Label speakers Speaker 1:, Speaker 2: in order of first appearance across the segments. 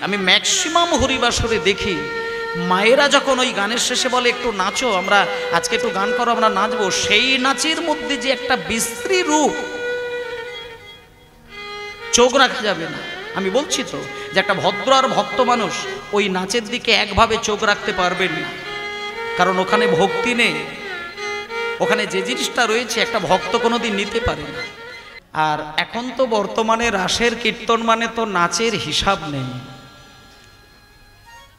Speaker 1: আমি ম্যাক্সিমাম হরিবাসরে দেখি মায়েরা যখন ওই গানের শেষে বলে একটু নাচো, আমরা আজকে একটু গান করো, আমরা নাচবো, সেই নাচের মধ্যে যে একটা বিশ্রী রূপ, চোখ রাখা যাবে না। আমি বলছি তো যে একটা ভদ্র আর ভক্ত মানুষ ওই নাচের দিকে একভাবে চোখ রাখতে পারবেন না, কারণ ওখানে ভক্তি নেই। ওখানে যে জিনিসটা রয়েছে একটা ভক্ত কোনোদিন নিতে পারে না। আর এখন তো বর্তমানে রাসের কীর্তন মানে তো নাচের হিসাব নেই,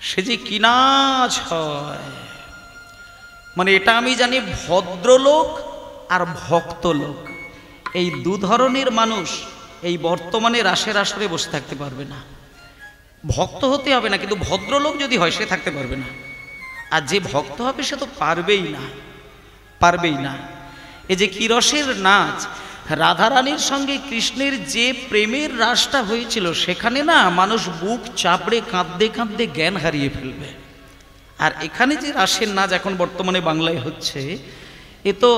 Speaker 1: সে যে কি নাচ হয়, মানে এটা আমি জানি ভদ্রলোক আর ভক্ত লোক, এই দু ধরনের মানুষ এই বর্তমানে রাসের আসরে বসে থাকতে পারবে না। ভক্ত হতে হবে না, কিন্তু ভদ্রলোক যদি হয় সে থাকতে পারবে না, আর যে ভক্ত হবে সে তো পারবেই না, পারবেই না। এই যে কি রসের নাচ, রাধারানীর সঙ্গে কৃষ্ণের যে প্রেমের রাসটা হয়েছিল সেখানে না মানুষ বুক চাপড়ে কাঁদতে কাঁদতে জ্ঞান হারিয়ে ফেলবে। আর এখানে যে রাসের নাচ এখন বর্তমানে বাংলায় হচ্ছে, এ তো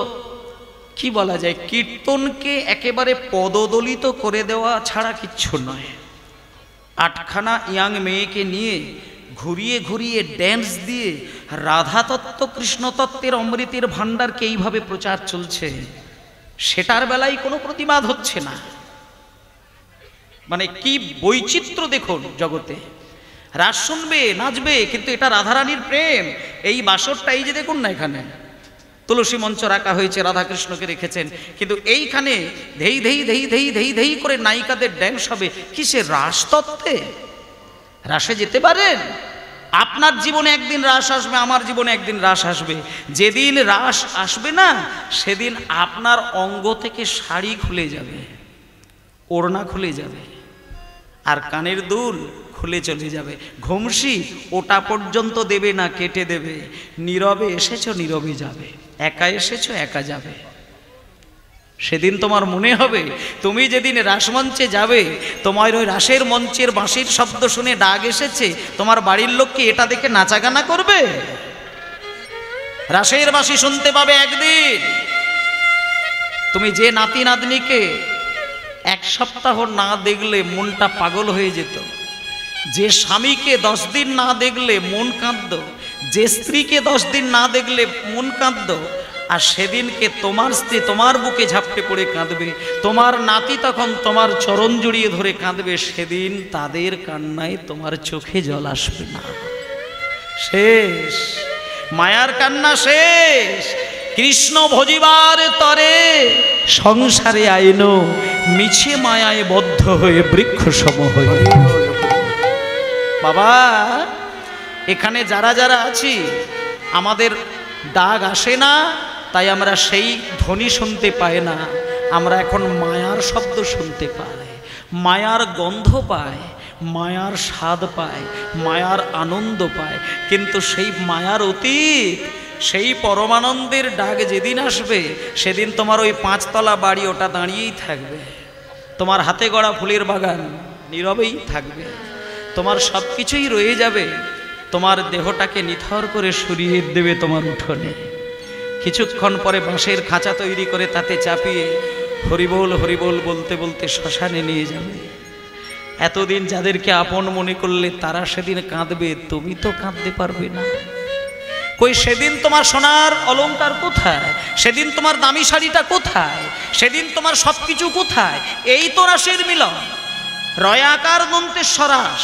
Speaker 1: কি বলা যায়, কীর্তনকে একেবারে পদদলিত করে দেওয়া ছাড়া কিচ্ছু নয়। আটখানা ইয়াং মেয়েকে নিয়ে ঘুরিয়ে ঘুরিয়ে ড্যান্স দিয়ে রাধা তত্ত্ব কৃষ্ণ তত্ত্বের অমৃতের ভাণ্ডারকে এইভাবে প্রচার চলছে, সেটার বেলায় কোনো প্রতিবাদ হচ্ছে না। মানে কি বৈচিত্র্য দেখুন জগতে, রাস শুনবে নাচবে, কিন্তু এটা রাধারানীর প্রেম। এই বাসরটা এই যে দেখুন না, এখানে তুলসী মঞ্চ রাখা হয়েছে, রাধাকৃষ্ণকে রেখেছেন, কিন্তু এইখানে ধেই ধেই ধেই ধেই ধেই ধেই করে নায়িকাদের ড্যান্স হবে। কিসে? রাস তত্ত্বে। রাসে যেতে পারেন? আপনার জীবনে একদিন রাস আসবে, আমার জীবনে একদিন রাস আসবে। যেদিন রাস আসবে না সেদিন আপনার অঙ্গ থেকে শাড়ি খুলে যাবে, ওড়না খুলে যাবে, আর কানের দুল খুলে চলে যাবে। ঘুমসি ওটা পর্যন্ত দেবে না, কেটে দেবে। নীরবে এসেছো নীরবে যাবে, একা এসেছো একা যাবে। সেদিন তোমার মনে হবে তুমি যেদিন রাসমঞ্চে যাবে, তোমার ওই রাসের মঞ্চের বাঁশির শব্দ শুনে ডাক এসেছে, তোমার বাড়ির লোক কি এটা দেখে নাচাগানা করবে? রাসের বাঁশি শুনতে পাবে একদিন। তুমি যে নাতি নাতনিকে এক সপ্তাহ না দেখলে মনটা পাগল হয়ে যেত, যে স্বামীকে 10 দিন না দেখলে মন কাঁদত, যে স্ত্রীকে 10 দিন না দেখলে মন কাঁদত, আর সেদিনকে তোমার স্ত্রী তোমার বুকে ঝাপটে পড়ে কাঁদবে, তোমার নাতি তখন তোমার চরণ জড়িয়ে ধরে কাঁদবে, সেদিন তাদের কান্নায় তোমার চোখে জল আসবে না। শেষ, মায়ার কান্না শেষ। কৃষ্ণ ভজিবার তরে সংসারে আইনো, মিছে মায়ায় বদ্ধ হয়ে বৃক্ষ সম হয়ে। বাবা, এখানে যারা যারা আছি আমাদের ডাক আসে না, তাই আমরা সেই ধ্বনি শুনতে পাই না। আমরা এখন মায়ার শব্দ শুনতে পাই, মায়ার গন্ধ পাই, মায়ার স্বাদ পায়, মায়ার আনন্দ পায়। কিন্তু সেই মায়ার অতীত, সেই পরমানন্দের ডাক যেদিন আসবে সেদিন তোমার ওই 5 তলা বাড়ি ওটা দাঁড়িয়েই থাকবে, তোমার হাতে গড়া ফুলের বাগান নীরবেই থাকবে, তোমার সব কিছুই রয়ে যাবে। তোমার দেহটাকে নিথর করে সরিয়ে দেবে তোমার উঠোনে। কিছুক্ষণ পরে বাঁশের খাঁচা তৈরি করে তাতে চাপিয়ে হরিবোল হরিবোল বলতে বলতে শ্মশানে নিয়ে যাবে। এতদিন যাদেরকে আপন মনে করলে তারা সেদিন কাঁদবে, তুমি তো কাঁদতে পারবে না। কই সেদিন তোমার সোনার অলংকার কোথায়? সেদিন তোমার দামি শাড়িটা কোথায়? সেদিন তোমার সব কিছু কোথায়? এই তো রাসের মিলন। রয়াকার দন্তে সরাস,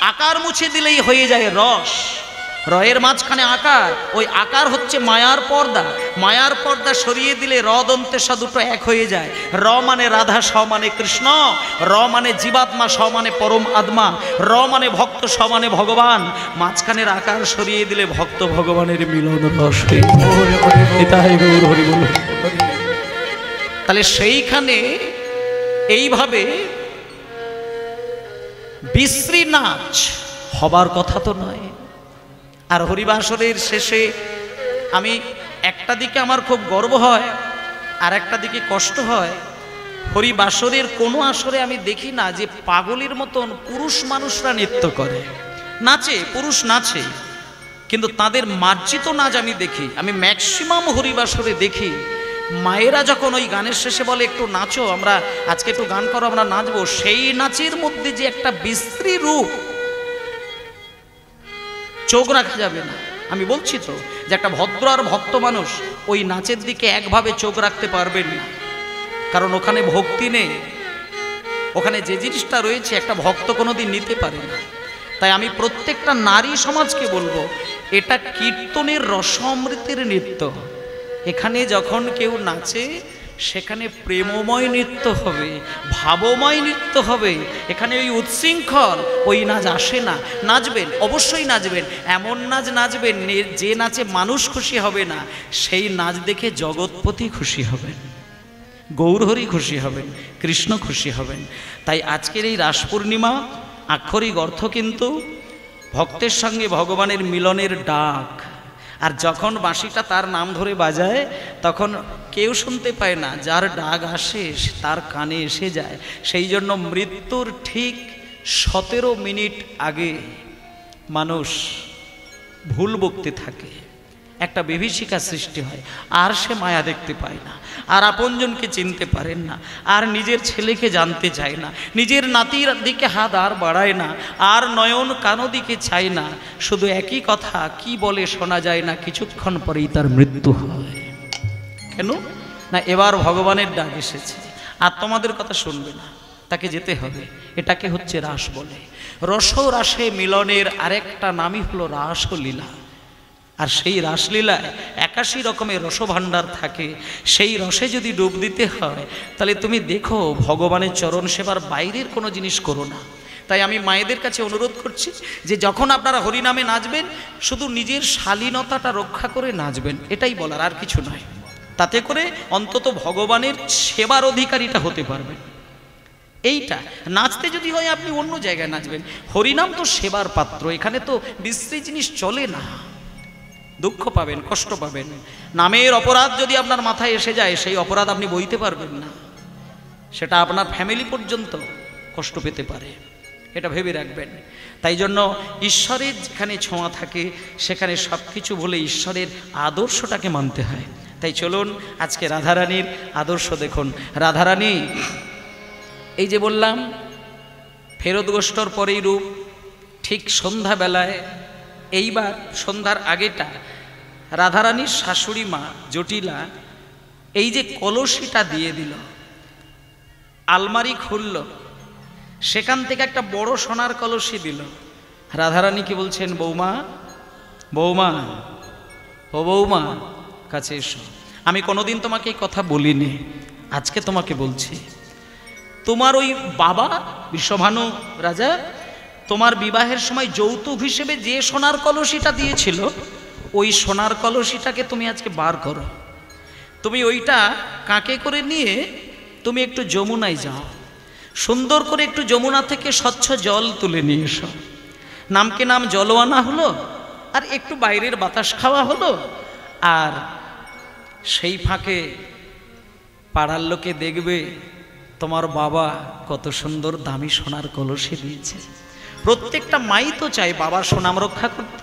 Speaker 1: আকার মুছে দিলেই হয়ে যায় রস। রয়ের মাঝখানে আকার, ওই আকার হচ্ছে মায়ার পর্দা। মায়ার পর্দা সরিয়ে দিলে র দন্তে স দুটো এক হয়ে যায়। র মানে রাধা, স মানে কৃষ্ণ, র মানে জীবাত্মা, স মানে পরম আত্মা, র মানে ভক্ত, স মানে ভগবান। মাঝখানের আকার সরিয়ে দিলে ভক্ত ভগবানের মিলন রস। তাহলে সেইখানে এইভাবে বিশ্রী নাচ হবার কথা তো নয়। আর হরিবাসরের শেষে আমি একটা দিকে আমার খুব গর্ব হয়, আর একটা দিকে কষ্ট হয়। হরিবাসরের কোনো আসরে আমি দেখি না যে পাগলের মতন পুরুষ মানুষরা নৃত্য করে, নাচে, পুরুষ নাচে, কিন্তু তাদের মার্জিত নাচ আমি দেখি। আমি ম্যাক্সিমাম হরিবাসরে দেখি মায়েরা যখন ওই গানের শেষে বলে একটু নাচো, আমরা আজকে একটু গান করো, আমরা নাচবো, সেই নাচের মধ্যে যে একটা বিশ্রী রূপ, চোখ রাখা যাবে না। আমি বলছি তো যে একটা ভদ্র আর ভক্ত মানুষ ওই নাচের দিকে একভাবে চোখ রাখতে পারবেন না, কারণ ওখানে ভক্তি নেই। ওখানে যে জিনিসটা রয়েছে একটা ভক্ত কোনোদিন নিতে পারে না। তাই আমি প্রত্যেকটা নারী সমাজকে বলবো, এটা কীর্তনের রসমৃতের নৃত্য। এখানে যখন কেউ নাচে সেখানে প্রেমময় নৃত্য হবে, ভাবময় নৃত্য হবে। এখানে ওই উচ্ছৃঙ্খল ওই নাচ আসে না। নাচবেন, অবশ্যই নাচবেন, এমন নাচ নাচবেন যে নাচে মানুষ খুশি হবে না, সেই নাচ দেখে জগৎপতি খুশি হবেন, গৌরহরি খুশি হবেন, কৃষ্ণ খুশি হবেন। তাই আজকের এই রাস পূর্ণিমা আক্ষরিক অর্থ কিন্তু ভক্তের সঙ্গে ভগবানের মিলনের ডাক। আর যখন বাঁশিটা তার নাম ধরে বাজায় তখন কেউ শুনতে পায় না, যার ডাক আসে তার কানে এসে যায়। সেই জন্য মৃত্যুর ঠিক 17 মিনিট আগে মানুষ ভুল বকতে থাকে, একটা বিভীষিকা সৃষ্টি হয়, আর সে মায়া দেখতে পায় না, আর আপনজনকে চিনতে পারেন না, আর নিজের ছেলেকে জানতে চায় না, নিজের নাতির দিকে হাত আর বাড়ায় না, আর নয়ন কানো দিকে চায় না। শুধু একই কথা কি বলে শোনা যায় না, কিছুক্ষণ পরেই তার মৃত্যু হয়। কেন না? এবার ভগবানের ডাক এসেছে, আর তোমাদের কথা শুনবে না, তাকে যেতে হবে। এটাকে হচ্ছে রাস বলে। রস রাসে মিলনের আরেকটা নামই হলো রাসলীলা। আর সেই রাসলীলায় 81 রকমের রসভাণ্ডার থাকে। সেই রসে যদি ডুব দিতে হয় তাহলে তুমি দেখো ভগবানের চরণ সেবার বাইরের কোনো জিনিস করো না। তাই আমি মায়েদের কাছে অনুরোধ করছি যে যখন আপনারা হরিনামে নাচবেন শুধু নিজের শালীনতাটা রক্ষা করে নাচবেন, এটাই বলার, আর কিছু নয়। তাতে করে অন্তত ভগবানের সেবার অধিকারীটা হতে পারবেন। এইটা নাচতে যদি হয় আপনি অন্য জায়গায় নাচবেন, হরিনাম তো সেবার পাত্র, এখানে তো বিশ্রী জিনিস চলে না। দুঃখ পাবেন, কষ্ট পাবেন। নামের অপরাধ যদি আপনার মাথায় এসে যায় সেই অপরাধ আপনি বইতে পারবেন না, সেটা আপনার ফ্যামিলি পর্যন্ত কষ্ট পেতে পারে, এটা ভেবে রাখবেন। তাই জন্য ঈশ্বরের যেখানে ছোঁয়া থাকে সেখানে সব কিছু বলে ঈশ্বরের আদর্শটাকে মানতে হয়। তাই চলুন আজকে রাধারানীর আদর্শ দেখুন। রাধারানী এই যে বললাম ফেরত গোষ্ঠর পরেই রূপ, ঠিক সন্ধ্যাবেলায়, এইবার সন্ধ্যার আগেটা রাধারানীর শাশুড়ি মা জটিলা এই যে কলসিটা দিয়ে দিল, আলমারি খুলল, সেখান থেকে একটা বড় সোনার কলসি দিল। রাধারানীকে বলছেন, বৌমা, বৌমা, ও বৌমা কাছে এসো। আমি কোনোদিন তোমাকে এই কথা বলিনি, আজকে তোমাকে বলছি। তোমার ওই বাবা বিশ্বভানু রাজা তোমার বিবাহের সময় যৌতুক হিসেবে যে সোনার কলসিটা দিয়েছিল, ওই সোনার কলসিটাকে তুমি আজকে বার করো। তুমি ওইটা কাঁকে করে নিয়ে তুমি একটু যমুনায় যাও, সুন্দর করে একটু যমুনা থেকে স্বচ্ছ জল তুলে নিয়ে এসো। নামকে নাম জলও আনা হলো, আর একটু বাইরের বাতাস খাওয়া হলো, আর সেই ফাঁকে পাড়ার লোকে দেখবে তোমার বাবা কত সুন্দর দামি সোনার কলসি দিয়েছে। প্রত্যেকটা মাই তো চাই বাবার সুনাম রক্ষা করতে।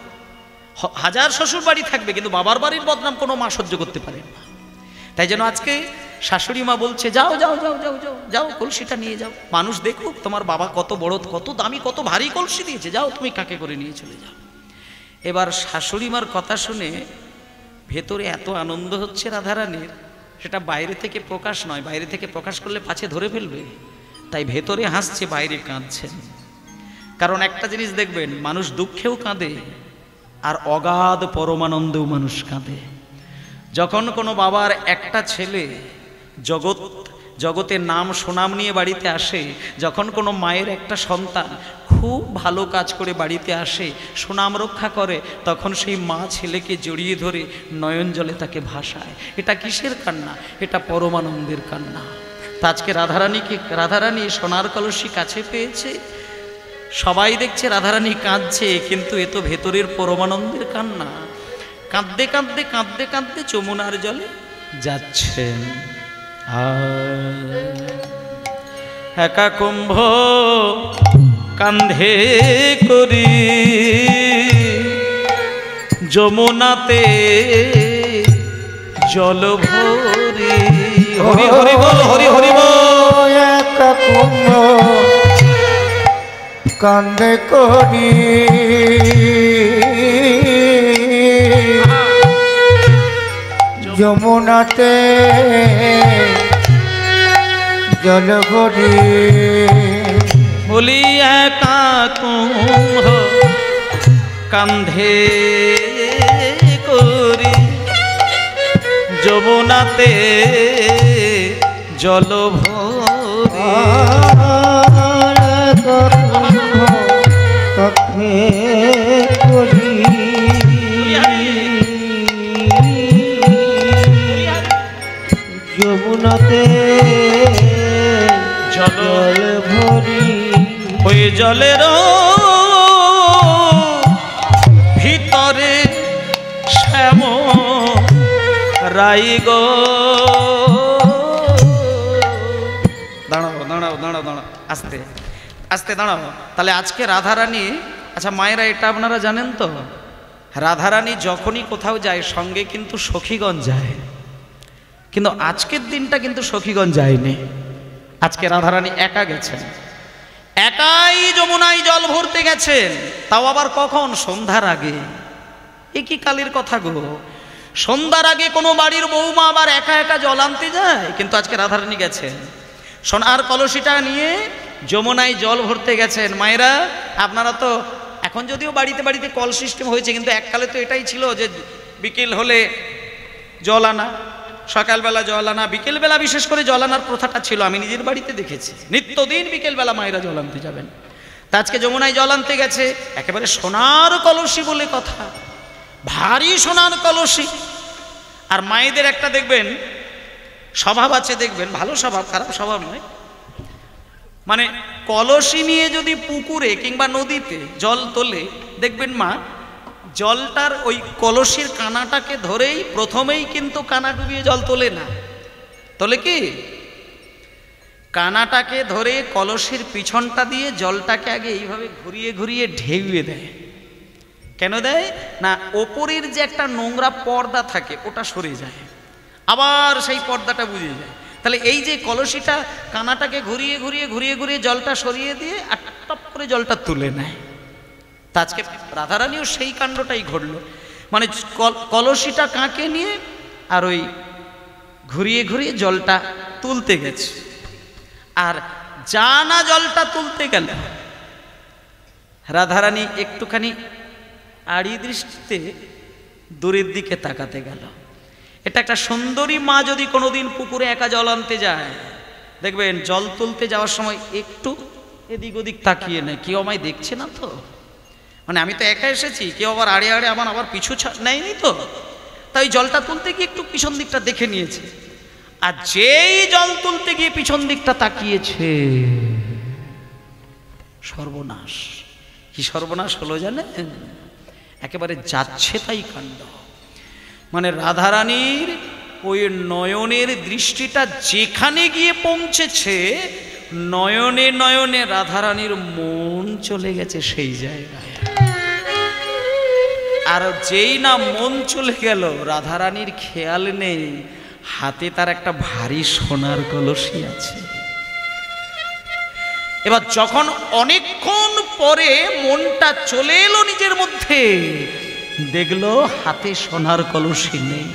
Speaker 1: হাজার শ্বশুর বাড়ি থাকবে কিন্তু বাবার বাড়ির বদনাম কোনো মা সহ্য করতে পারে না। তাই জন্য আজকে শাশুড়ি মা বলছে, যাও যাও যাও যাও যাও যাও কলসিটা নিয়ে যাও, মানুষ দেখুক তোমার বাবা কত বড়, কত দামি, কত ভারী কলসি দিয়েছে, যাও তুমি কাকে করে নিয়ে চলে যাও। এবার শাশুড়ি মার কথা শুনে ভেতরে এত আনন্দ হচ্ছে রাধারানীর, সেটা বাইরে থেকে প্রকাশ নয়, বাইরে থেকে প্রকাশ করলে পাছে ধরে ফেলবে। তাই ভেতরে হাসছে, বাইরে কাঁদছেন। কারণ একটা জিনিস দেখবেন, মানুষ দুঃখেও কাঁদে আর অগাধ পরমানন্দেও মানুষ কাঁদে। যখন কোনো বাবার একটা ছেলে জগতের নাম সুনাম নিয়ে বাড়িতে আসে, যখন কোনো মায়ের একটা সন্তান খুব ভালো কাজ করে বাড়িতে আসে, সুনাম রক্ষা করে, তখন সেই মা ছেলেকে জড়িয়ে ধরে নয়ন জলে তাকে ভাসায়। এটা কিসের কান্না? এটা পরমানন্দের কান্না। তা আজকে রাধারানী সোনার কলসি কাছে পেয়েছে, সবাই দেখছে রাধারানী কাঁদছে, কিন্তু এ তো ভেতরের পরমানন্দের কান্না। কাঁদতে কাঁদতে কাঁদতে কাঁদতে যমুনার জলে যাচ্ছেন। একা কুম্ভ কান্ধে করি যমুনাতে জল ভরি। হরি হরি বল, হরি হরি বল।
Speaker 2: একা কুম্ভ কান্ধে করি যমুনাতে জল ভরি
Speaker 1: বলি একা কুম্ভ কান্ধে করি যমুনাতে জল
Speaker 2: ভরি করি যমুনাতে জল ভরি
Speaker 1: ওই জলের ভিতরে শ্যাম রাই গো দাঁড়াও দাঁড়াও দাঁড়াও দাঁড়াও আস্তে আস্তে দাঁড়াও। তাহলে আজকে রাধারানী, আচ্ছা মায়েরা এটা আপনারা জানেন তো, রাধারানী যখনই কোথাও যায় সঙ্গে কিন্তু সখীগণ যায়, কিন্তু আজকের দিনটা কিন্তু সখীগণ যায়নি। আজকে রাধারানী একা গেছেন, একাই যমুনায় জল ভরতে গেছেন, তাও আবার কখন? সন্ধ্যার আগে। এ কি কালের কথা গো, সন্ধ্যার আগে কোনো বাড়ির বৌমা আবার একা একা জল আনতে যায়? কিন্তু আজকে রাধারানী গেছেন, সোনার কলসিটা নিয়ে যমুনায় জল ভরতে গেছেন। মায়েরা আপনারা তো এখন যদিও বাড়িতে বাড়িতে কল সিস্টেম হয়েছে, কিন্তু এককালে তো এটাই ছিল যে বিকেল হলে জল আনা, সকালবেলা জল আনা, বিকেলবেলা বিশেষ করে জল আনার প্রথাটা ছিল। আমি নিজের বাড়িতে দেখেছি নিত্যদিন বিকেলবেলা মায়েরা জল আনতে যাবেন। তা আজকে যমুনায় জল আনতে গেছে, একেবারে সোনার কলসি বলে কথা, ভারী সোনার কলসি। আর মায়েদের একটা দেখবেন স্বভাব আছে, দেখবেন ভালো স্বভাব, খারাপ স্বভাব নয়, মানে কলসি নিয়ে যদি পুকুরে কিংবা নদীতে জল তোলে, দেখবেন মা জলটার ওই কলসির কানাটাকে ধরেই প্রথমেই কিন্তু কানা ডুবিয়ে জল তোলে না, তোলে কি? কানাটাকে ধরে কলসির পিছনটা দিয়ে জলটাকে আগে এইভাবে ঘুরিয়ে ঘুরিয়ে ঢেউয়ে দেয়। কেন দেয় না? ওপরের যে একটা নোংরা পর্দা থাকে ওটা সরে যায়, আবার সেই পর্দাটা বুঝে যায়। তাহলে এই যে কলসিটা কানাটাকে ঘুরিয়ে ঘুরিয়ে ঘুরিয়ে ঘুরিয়ে জলটা সরিয়ে দিয়ে আর টপ করে জলটা তুলে নেয়। তা আজকে রাধারানীও সেই কাণ্ডটাই ঘটল, মানে কলসিটা কাঁকে নিয়ে আর ওই ঘুরিয়ে ঘুরিয়ে জলটা তুলতে গেছে। আর যা না জলটা তুলতে গেল, রাধারানী একটুখানি আড়ি দৃষ্টিতে দূরের দিকে তাকাতে গেল। এটা একটা সুন্দরী মা যদি কোনোদিন পুকুরে একা জল আনতে যায়, দেখবেন জল তুলতে যাওয়ার সময় একটু এদিক ওদিক তাকিয়ে নেয়, কেউ আমায় দেখছে না তো, মানে আমি তো একা এসেছি, কেউ আবার আড়ে আড়ে আবার পিছু নেয়নি তো, তাই জলটা তুলতে গিয়ে একটু পিছন দিকটা দেখে নিয়েছে। আর যেই জল তুলতে গিয়ে পিছন দিকটা তাকিয়েছে, সর্বনাশ। কি সর্বনাশ হলো জানেন? একেবারে যাচ্ছে তাই কাণ্ড। মানে রাধারানীর ওই নয়নের দৃষ্টিটা যেখানে গিয়ে পৌঁছেছে, নয়নে নয়নে রাধারানীর মন চলে গেছে সেই জায়গায়। আর যেই না মন চলে গেল, রাধারানীর খেয়াল নেই হাতে তার একটা ভারী সোনার কলসি আছে। এবার যখন অনেকক্ষণ পরে মনটা চলে এলো নিজের মধ্যে, দেখলো হাতে সোনার কলসি নেই,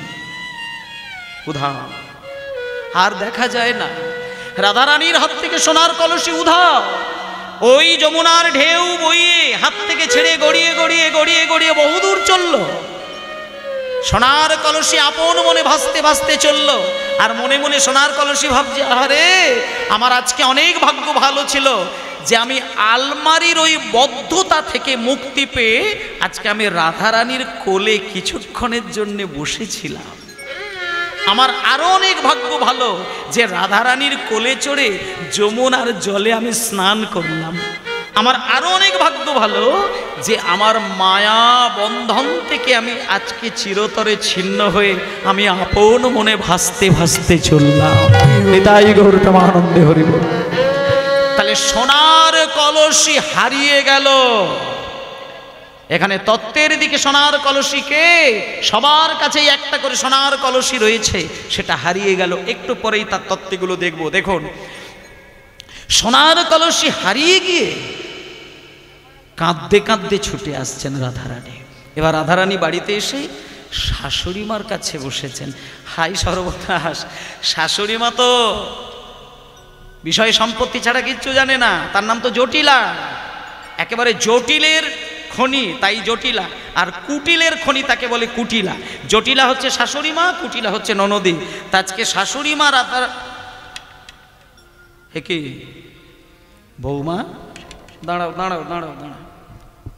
Speaker 1: উধাও, আর দেখা যায় না। রাধারানীর হাত থেকে সোনার কলসি উধাও। ওই যমুনার ঢেউ বইয়ে হাত থেকে ছেড়ে গড়িয়ে গড়িয়ে গড়িয়ে গড়িয়ে বহুদূর চলল। সোনার কলসি আপন মনে ভাসতে ভাসতে চলল, আর মনে মনে সোনার কলসি ভাবছে, আরে আমার আজকে অনেক ভাগ্য ভালো ছিল যে আমি আলমারির ওই বদ্ধতা থেকে মুক্তি পেয়ে আজকে আমি রাধারানীর কোলে কিছুক্ষণের জন্য বসেছিলাম। আমার আরো অনেক ভাগ্য ভালো যে রাধারানীর কোলে চড়ে যমুনার জলে আমি স্নান করলাম। আমার আরো অনেক ভাগ্য ভালো যে আমার মায়া বন্ধন থেকে আমি আজকে চিরতরে ছিন্ন হয়ে আমি আপন মনে ভাসতে ভাসতে চললাম। নিতাই গৌর প্রেমানন্দে হরি বল। তাহলে সোনার কলসি হারিয়ে গেল। এখানে তত্ত্বের দিকে সোনার কলসিকে সবার কাছেই একটা করে সোনার কলসি রয়েছে, সেটা হারিয়ে গেল। একটু পরেই তার তত্ত্বগুলো দেখব। দেখুন, সোনার কলসি হারিয়ে গিয়ে কাঁদতে কাঁদতে ছুটে আসছেন রাধারানী। এবার রাধারানী বাড়িতে এসে শাশুড়ি মার কাছে বসেছেন। হাই সর্বনাশ, শাশুড়ি মা তো বিষয় সম্পত্তি ছাড়া কিচ্ছু জানে না, তার নাম তো জটিলা, একেবারে জটিলের খনি, তাই জটিলা। আর কুটিলের খনি তাকে বলে কুটিলা। জটিলা হচ্ছে শাশুড়ি মা, কুটিলা হচ্ছে ননদী। তা আজকে শাশুড়ি মা রাতার কি বৌমা, দাঁড়াও দাঁড়াও দাঁড়াও দাঁড়াও,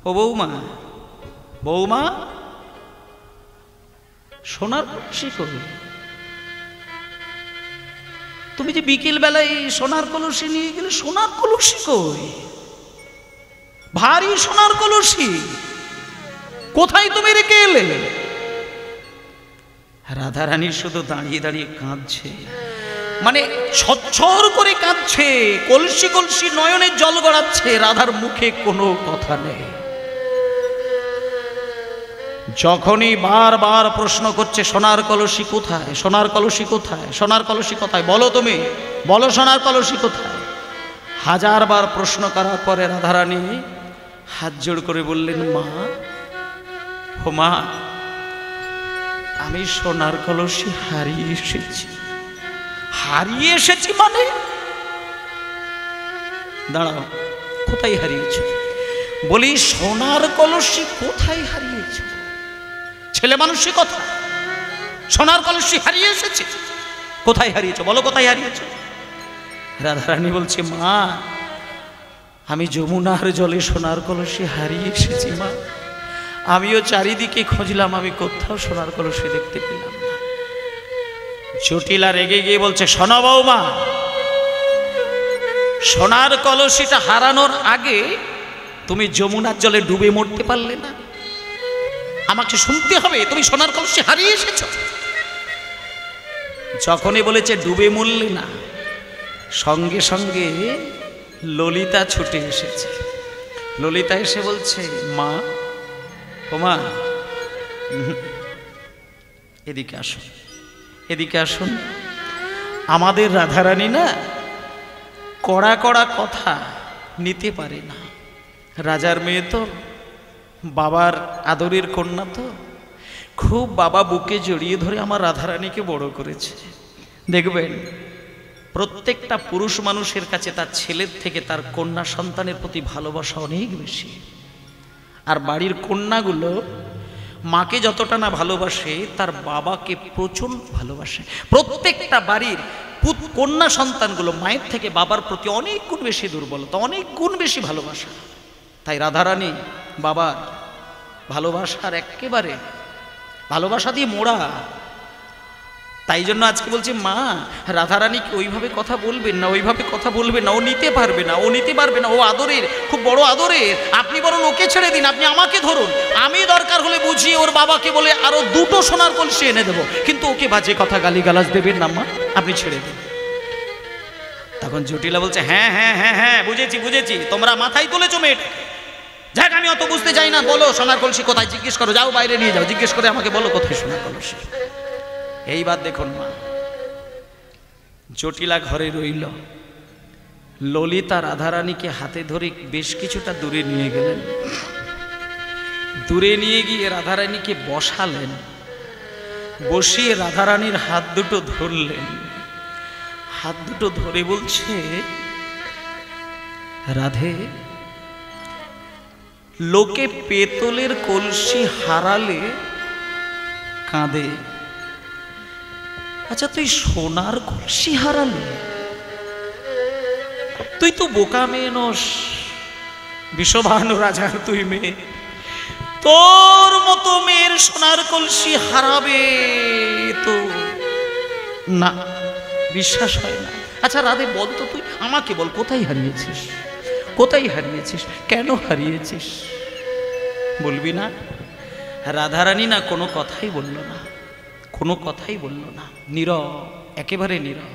Speaker 1: ও বৌমা, বৌমা সোনার কলসি কই? তুমি যে বিকেল বেলায় সোনার কলসি নিয়ে গেলে, সোনার কলসি কই? ভারী সোনার কলসি কোথায় তুমি রেখে এলে? রাধারানী শুধু দাঁড়িয়ে দাঁড়িয়ে কাঁদছে, মানে ছচ্ছর করে কাঁদছে, কলসি কলসি নয়নে জল গড়াচ্ছে, রাধার মুখে কোনো কথা নেই। যখনই বারবার প্রশ্ন করছে সোনার কলসি কোথায়, সোনার কলসি কোথায়, সোনার কলসি কোথায়, বলো তুমি, বলো সোনার কলসি কোথায়। হাজারবার প্রশ্ন করার পরে রাধারানী হাত জোড় করে বললেন, মা, ও মা, আমি সোনার কলসি হারিয়ে এসেছি। হারিয়ে এসেছি মানে? দাঁড়াও, কোথায় হারিয়েছ? বলি সোনার কলসি কোথায় হারিয়েছ? ছেলে মানুষই কথা, সোনার কলসি হারিয়ে এসেছে, কোথায় হারিয়েছ বলো, কোথায় হারিয়েছ? রাধারানী বলছে, মা, আমি যমুনার জলে সোনার কলসি হারিয়ে এসেছি মা। আমিও চারিদিকে খুঁজলাম, আমি কোথাও সোনার কলসি দেখতে পেলাম না। জটিলা রেগে গিয়ে বলছে, শোনো বৌমা, সোনার কলসিটা হারানোর আগে তুমি যমুনার জলে ডুবে মরতে পারলে না? আমাকে শুনতে হবে তুমি সোনার কলসি হারিয়ে এসেছ। যখনই বলেছে ডুবে মরলে না, সঙ্গে সঙ্গে ললিতা ছুটে এসেছে। ললিতা এসে বলছে, মা, ও মা, এদিকে আসুন, এদিকে আসুন। আমাদের রাধারানী না কড়া কড়া কথা নিতে পারে না। রাজার মেয়ে তো, বাবার আদরের কন্যা তো, খুব বাবা বুকে জড়িয়ে ধরে আমার রাধারানীকে বড় করেছে। দেখবেন প্রত্যেকটা পুরুষ মানুষের কাছে তার ছেলের থেকে তার কন্যা সন্তানের প্রতি ভালোবাসা অনেক বেশি। আর বাড়ির কন্যাগুলো মাকে যতটা না ভালোবাসে, তার বাবাকে প্রচুর ভালোবাসে। প্রত্যেকটা বাড়ির কন্যা সন্তানগুলো মায়ের থেকে বাবার প্রতি অনেক গুণ বেশি দুর্বলতা, অনেক গুণ বেশি ভালোবাসা। তাই রাধারানী বাবার ভালোবাসার একেবারে ভালোবাসা দিয়ে মোড়া। তাই জন্য আজকে বলছি, মা, রাধারানীকে ওইভাবে কথা বলবেন না, ওইভাবে কথা বলবেন না, ও নিতে পারবে না, ও নিতে পারবে না, ও আদরের, খুব বড় আদরের। আপনি বরং ওকে ছেড়ে দিন, আপনি আমাকে ধরুন, আমি দরকার হলে বুঝিয়ে ওর বাবাকে বলে আরো 2টো সোনার কলসি এনে দেবো, কিন্তু ওকে বাজে কথা গালিগালাজ দেবেন না মা, আপনি ছেড়ে দিন। তখন জটিলা বলছে, হ্যাঁ হ্যাঁ হ্যাঁ হ্যাঁ, বুঝেছি বুঝেছি, তোমরা মাথায় তুলেছো মেয়েটা। যাক, আমি অত বুঝতে চাই না, বলো সোনার কলসি কোথায়, জিজ্ঞেস করো, যাও বাইরে নিয়ে যাও, জিজ্ঞেস করে আমাকে বলো কোথায় সোনার কলসি। এইবার দেখুন মা, জটিলা ঘরে রইল, ললিতা রাধারানীকে হাতে ধরে বেশ কিছুটা দূরে নিয়ে গেলেন। দূরে নিয়ে গিয়ে রাধারানীকে বসালেন, বসিয়ে রাধারানীর হাত দুটো ধরলেন। হাত দুটো ধরে বলছে, রাধে, লোকে পেতলের কলসি হারালে কাঁদে, আচ্ছা তুই সোনার কলসি হারালি? তুই তো বোকা মেয়ে নস, বিশ্বভানু রাজার তুই মেয়ে, তোর মতো মেয়ের সোনার কলসি হারাবে তো না, বিশ্বাস হয় না। আচ্ছা রাধে, বল তো, তুই আমাকে বল, কোথায় হারিয়েছিস, কোথায় হারিয়েছিস, কেন হারিয়েছিস, বলবি না? রাধারানী না কোনো কথাই বলল না, কোনো কথাই বলল না, নীরব, একেবারে নীরব।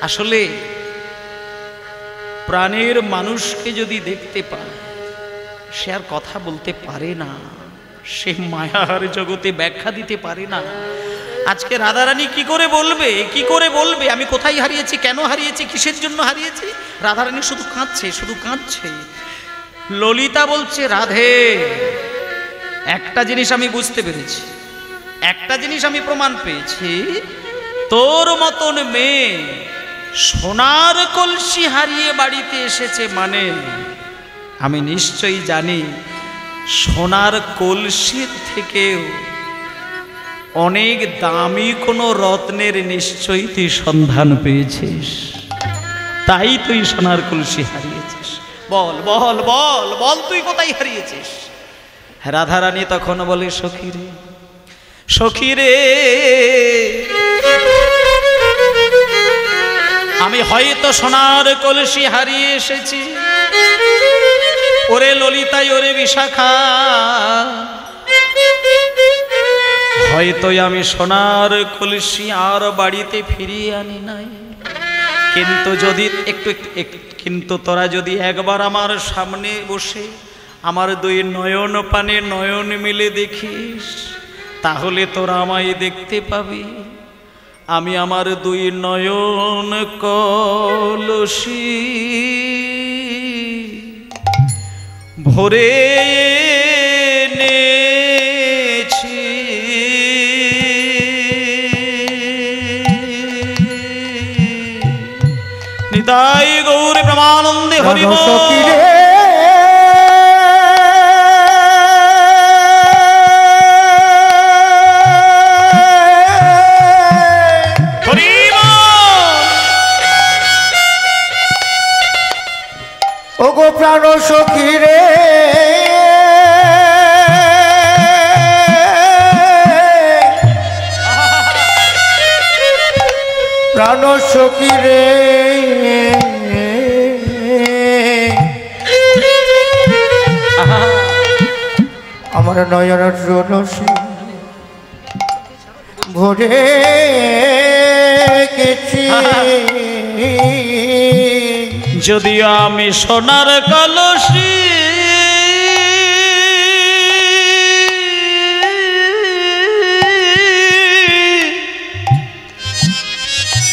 Speaker 1: আসলে প্রাণের মানুষকে যদি দেখতে পায়, সে আর কথা বলতে পারে না, সে মায়ার জগতে ব্যাখ্যা দিতে পারে না। আজকে রাধারানী কি করে বলবে, কি করে বলবে আমি কোথায় হারিয়েছি, কেন হারিয়েছি, কিসের জন্য হারিয়েছি? রাধারানী শুধু কাঁদছে, শুধু কাঁদছে। ললিতা বলছে, রাধে, একটা জিনিস আমি বুঝতে পেরেছি, একটা জিনিস আমি প্রমাণ পেয়েছি, তোর মতন মেয়ে সোনার কলসি হারিয়ে বাড়িতে এসেছে মানে আমি নিশ্চয়ই জানি সোনার কলসির থেকেও অনেক দামি কোনো রত্নের নিশ্চয়ই তুই সন্ধান পেয়েছিস, তাই তুই সোনার কলসি হারিয়েছিস। বল বল বল বল তুই কোথায় হারিয়েছিস? রাধারানী তখন বলে, সখী রে সখী রে, আমি হয়তো সোনার কলসি হারিয়ে এসেছি। ওরে ললিতাই, ওরে বিশাখা, হয়তো আমি সোনার কলসি আর বাড়িতে ফিরিয়ে আনি নাই, কিন্তু যদি কিন্তু তোরা যদি একবার আমার সামনে বসে আমার দুই নয়ন পানে নয়ন মিলে দেখিস, তাহলে তোরা আমায় দেখতে পাবি। আমি আমার দুই নয়ন কলসি ভরে এনেছি, নিতাই গৌর প্রেমানন্দে হরি বল।
Speaker 2: ওগো প্রাণ সখী রে, প্রাণ সখী রে, আমার নয়ন রসি ভরে গেছি,
Speaker 1: যদিও আমি সোনার কলসি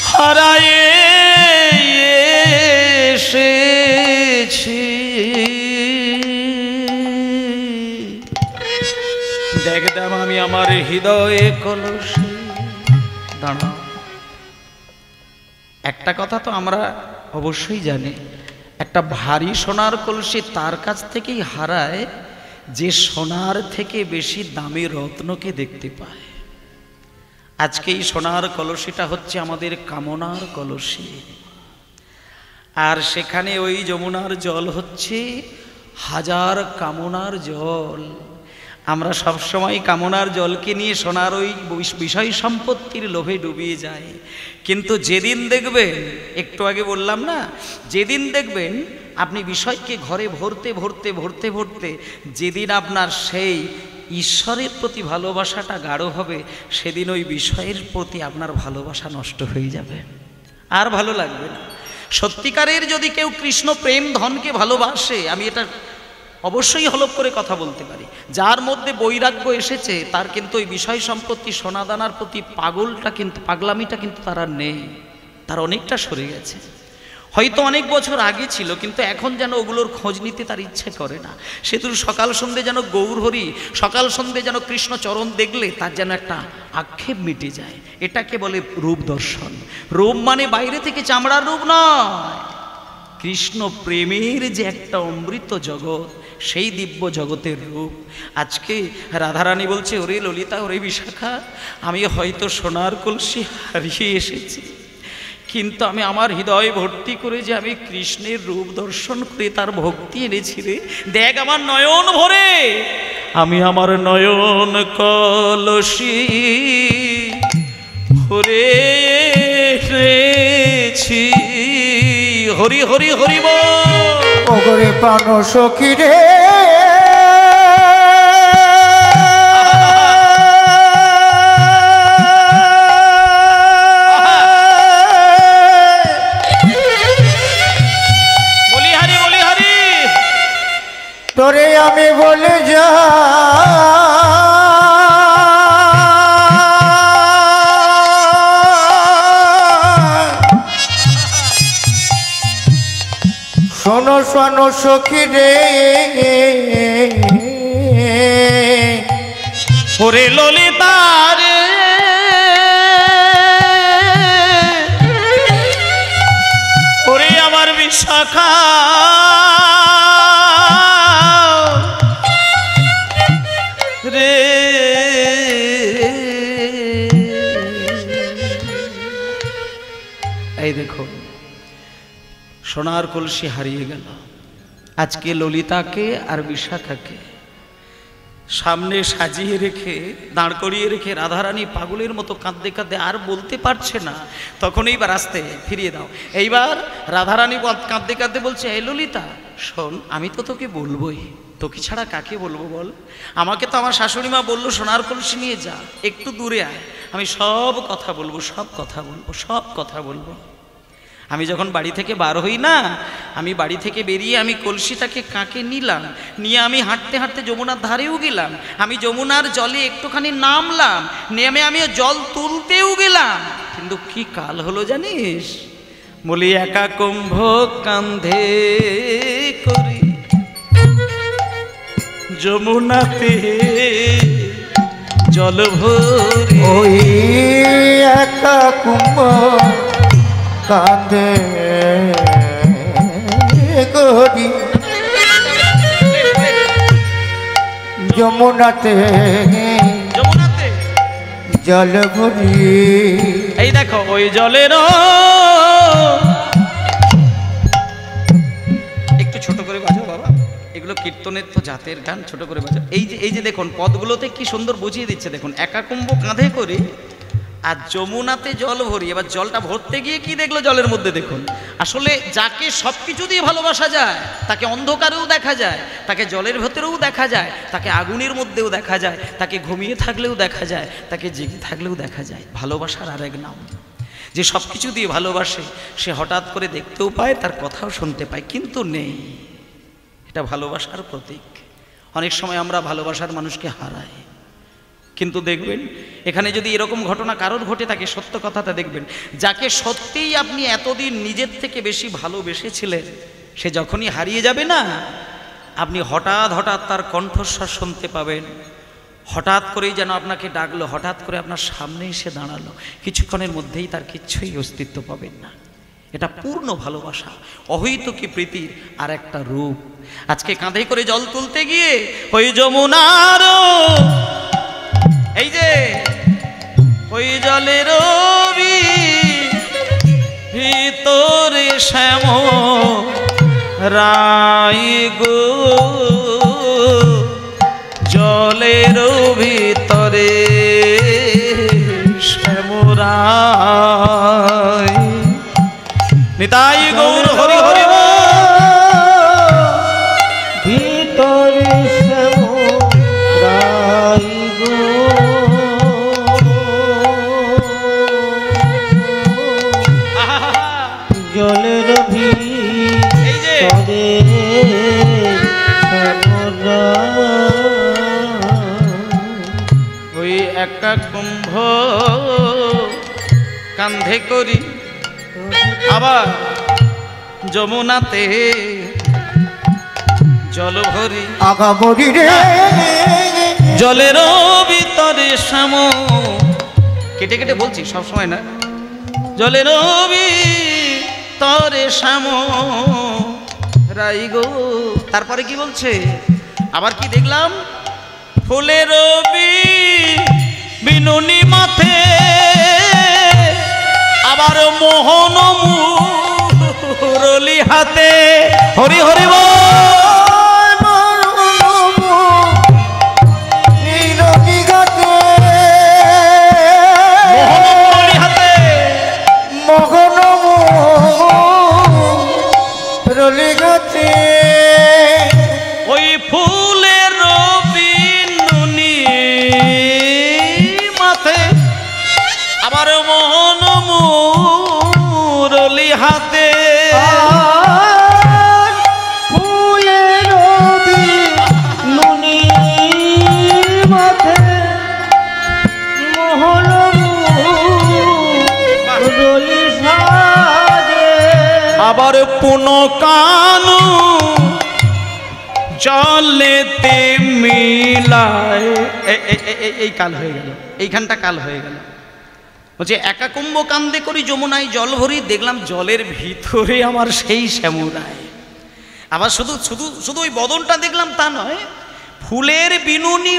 Speaker 1: হারায়ে এসেছি, দেখতাম আমি আমার হৃদয়ে কলসি। দাঁড়া, একটা কথা তো আমরা অবশ্যই জানি, একটা ভারী সোনার কলসি তার কাছ থেকেই হারায় যে সোনার থেকে বেশি দামি রত্নকে দেখতে পায়। আজকে এই সোনার কলসিটা হচ্ছে আমাদের কামনার কলসি, আর সেখানে ওই যমুনার জল হচ্ছে হাজার কামনার জল। আমরা সবসময় কামনার জলকে নিয়ে সোনার ওই বিষয় সম্পত্তির লোভে ডুবিয়ে যাই, কিন্তু যেদিন দেখবেন, একটু আগে বললাম না, যেদিন দেখবেন আপনি বিষয়কে ঘরে ভরতে ভরতে ভরতে ভরতে যেদিন আপনার সেই ঈশ্বরের প্রতি ভালোবাসাটা গাঢ় হবে, সেদিন ওই বিষয়ের প্রতি আপনার ভালোবাসা নষ্ট হয়ে যাবে, আর ভালো লাগবে না। সত্যিকারের যদি কেউ কৃষ্ণ প্রেম ধনকে ভালোবাসে, আমি এটা অবশ্যই হলপ করে কথা বলতে পারি, যার মধ্যে বৈরাগ্য এসেছে তার কিন্তু ওই বিষয় সম্পত্তি সোনাদানার প্রতি পাগলামিটা কিন্তু তার আর নেই, তার অনেকটা সরে গেছে। হয়তো অনেক বছর আগে ছিল, কিন্তু এখন যেন ওগুলোর খোঁজ নিতে তার ইচ্ছে করে না। সে শুধু সকাল সন্ধে যেন গৌরহরি, সকাল সন্ধে যেন কৃষ্ণ চরণ দেখলে তার যেন একটা আক্ষেপ মিটে যায়। এটাকে বলে রূপ দর্শন। রূপ মানে বাইরে থেকে চামড়ার রূপ নয়, কৃষ্ণ প্রেমের যে একটা অমৃত জগৎ, সেই দিব্য জগতের রূপ। আজকে রাধারানী বলছে, ওরে ললিতা, ওরে বিশাখা, আমি হয়তো সোনার কলসি হারিয়ে এসেছি, কিন্তু আমি আমার হৃদয় ভর্তি করে যে আমি কৃষ্ণের রূপ দর্শন করে তার ভক্তি এনেছি রে। দেখ আমার নয়ন ভরে, আমি আমার নয়ন কলসি ভরে এনেছি। হরি হরি হরি বল।
Speaker 2: ওগরে প্রাণ সখী রে,
Speaker 1: বলি হরি বলি হরি,
Speaker 2: তোরে আমি বলে যা শোনো শোনো সখী রে,
Speaker 1: ওরে ললিতা রে ওরে আমার বিশাখা রে এই দেখো সোনার কলসি হারিয়ে গেল। আজকে ললিতাকে আর বিশাখাকে সামনে সাজিয়ে রেখে দাঁড় করিয়ে রেখে রাধারানী পাগলের মতো কাঁদতে কাঁদতে আর বলতে পারছে না। তখন এইবার আস্তে ফিরিয়ে দাও। এইবার রাধারানী কাঁদতে কাঁদতে বলছে, এই ললিতা শোন, আমি তো তোকে বলবোই, তোকে ছাড়া কাকে বলবো বল? আমাকে তো আমার শাশুড়ি মা বললো সোনার কলসি নিয়ে যা, একটু দূরে আয়, আমি সব কথা বলবো, সব কথা বলবো, সব কথা বলবো। আমি যখন বাড়ি থেকে বার হই না, আমি বাড়ি থেকে বেরিয়ে আমি কলসিটাকে কাঁকে নিলাম, নিয়ে আমি হাঁটতে হাঁটতে যমুনার ধারেও গেলাম, আমি যমুনার জলে একটুখানি নামলাম, নেমে আমি জল তুলতেও গেলাম, কিন্তু কি কাল হলো জানিস? বলি একা কুম্ভ কান্ধে করি যমুনাতে জল ভরি,
Speaker 2: ওই একা কুম্ভ কাঁধে করি যমুনাতে
Speaker 1: যমুনাতে
Speaker 2: জল ভরি।
Speaker 1: এই দেখো ওই জলের একটু ছোট করে বাজাও বাবা, এগুলো কীর্তনের তো জাতের গান, ছোট করে বাজাও। এই যে দেখুন পদগুলোতে কি সুন্দর বুঝিয়ে দিচ্ছে, দেখুন একা কুম্ভ কাঁধে করি আর যমুনাতে জল ভরি। এবার জলটা ভরতে গিয়ে কি দেখলো জলের মধ্যে? দেখুন আসলে যাকে সব কিছু দিয়ে ভালোবাসা যায়, তাকে অন্ধকারেও দেখা যায়, তাকে জলের ভেতরেও দেখা যায়, তাকে আগুনের মধ্যেও দেখা যায়, তাকে ঘুমিয়ে থাকলেও দেখা যায়, তাকে জেগে থাকলেও দেখা যায়। ভালোবাসার আরেক নাম। যে সব কিছু দিয়ে ভালোবাসে সে হঠাৎ করে দেখতেও পায়, তার কথাও শুনতে পায়, কিন্তু নেই। এটা ভালোবাসার প্রতীক। অনেক সময় আমরা ভালোবাসার মানুষকে হারাই, কিন্তু দেখবেন এখানে যদি এরকম ঘটনা কারোর ঘটে থাকে, সত্য কথাটা দেখবেন, যাকে সত্যিই আপনি এতদিন নিজের থেকে বেশি ভালোবেসেছিলেন, সে যখনই হারিয়ে যাবে না, আপনি হঠাৎ হঠাৎ তার কণ্ঠস্বর শুনতে পাবেন। হঠাৎ করেই যেন আপনাকে ডাকলো, হঠাৎ করে আপনার সামনে এসে দাঁড়ালো, কিছুক্ষণের মধ্যেই তার কিচ্ছুই অস্তিত্ব পাবেন না। এটা পূর্ণ ভালোবাসা, অহৈতুকী প্রীতির আর একটা রূপ। আজকে কাঁধে করে জল তুলতে গিয়ে ওই যমুনার এই যে ওই জলের ভিতরে শ্যাম রাই গো, জলের ভিতরে শ্যাম রাই, নিতাই গৌর হরি হরি
Speaker 2: ভিতরে শ্যাম রাই গো, জলের ভিতরে শ্যাম রাই।
Speaker 1: ওই একা কুম্ভ কান্ধে করি আবার যমুনাতে জল ভরি,
Speaker 2: আগা বড়ি রে
Speaker 1: জলের ভিতরে শ্যাম, কেটে কেটে বলছি সবসময় না, জলের ভিতরে শ্যাম রাই গো। তারপরে কি বলছে? আবার কি দেখলাম? ফুলের বিনুনি মাথে আবার মোহন মুরলি হাতে, হরি হরি বল। ওই ফুলের বিনুনি মাথে আবার মোহন মুরলি হাতে,
Speaker 2: ফুলের বিনুনি মাথে মোহন মুরলি সাজে,
Speaker 1: আবার পুন কানু জলেতে মিল মিলায়। এই কাল হয়ে গেল, এইখানটা কাল হয়ে গেল। বলছে একা কুম্ভ কান্দে করি যমুনায় জল ভরি, দেখলাম জলের ভিতরে আমার সেই শ্যামরায়। আবার শুধু শুধু শুধু ওই বদনটা দেখলাম তা নয়, ফুলের বিনুনি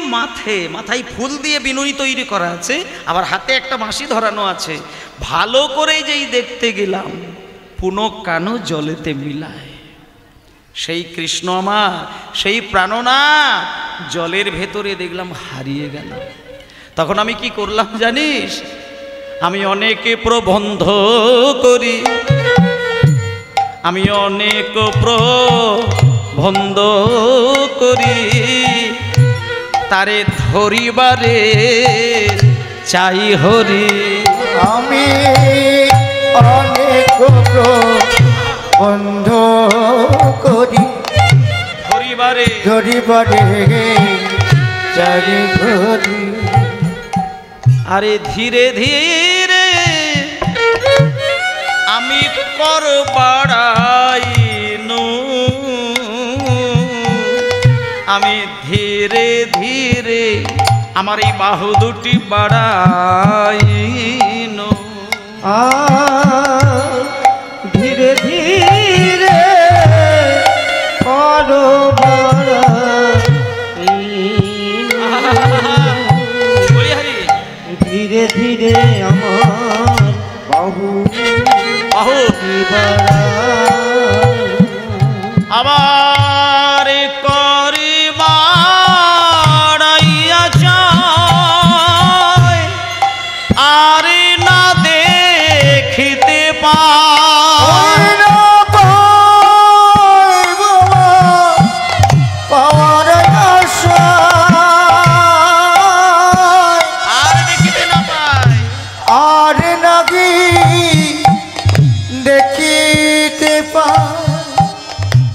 Speaker 1: মাথায় ফুল দিয়ে বিনুনি তৈরি করা আছে, আবার হাতে একটা বাঁশি ধরানো আছে। ভালো করে যেই দেখতে গেলাম পুনঃ কানো জলেতে মিলায়। সেই কৃষ্ণ আমার, সেই প্রাণনা জলের ভেতরে দেখলাম হারিয়ে গেল। তখন আমি কি করলাম জানিস? আমি অনেকে প্রবন্ধ করি, আমি অনেক প্রবন্ধ করি, তারে ধরিবারে চাই হরি।
Speaker 2: আমি অনেক বন্ধ করি,
Speaker 1: ধরিবারে
Speaker 2: চাই হরি।
Speaker 1: আরে ধীরে ধীরে আমি কর বাড়াইনু, আমি ধীরে ধীরে আমার এই বাহু দুটি বাড়াইনু।
Speaker 2: ধীরে ধীরে করো ধীরে ধীরে আমার বাহু
Speaker 1: আবার করি বাড়াইয়া যায়, আর না দেখিতে পায়।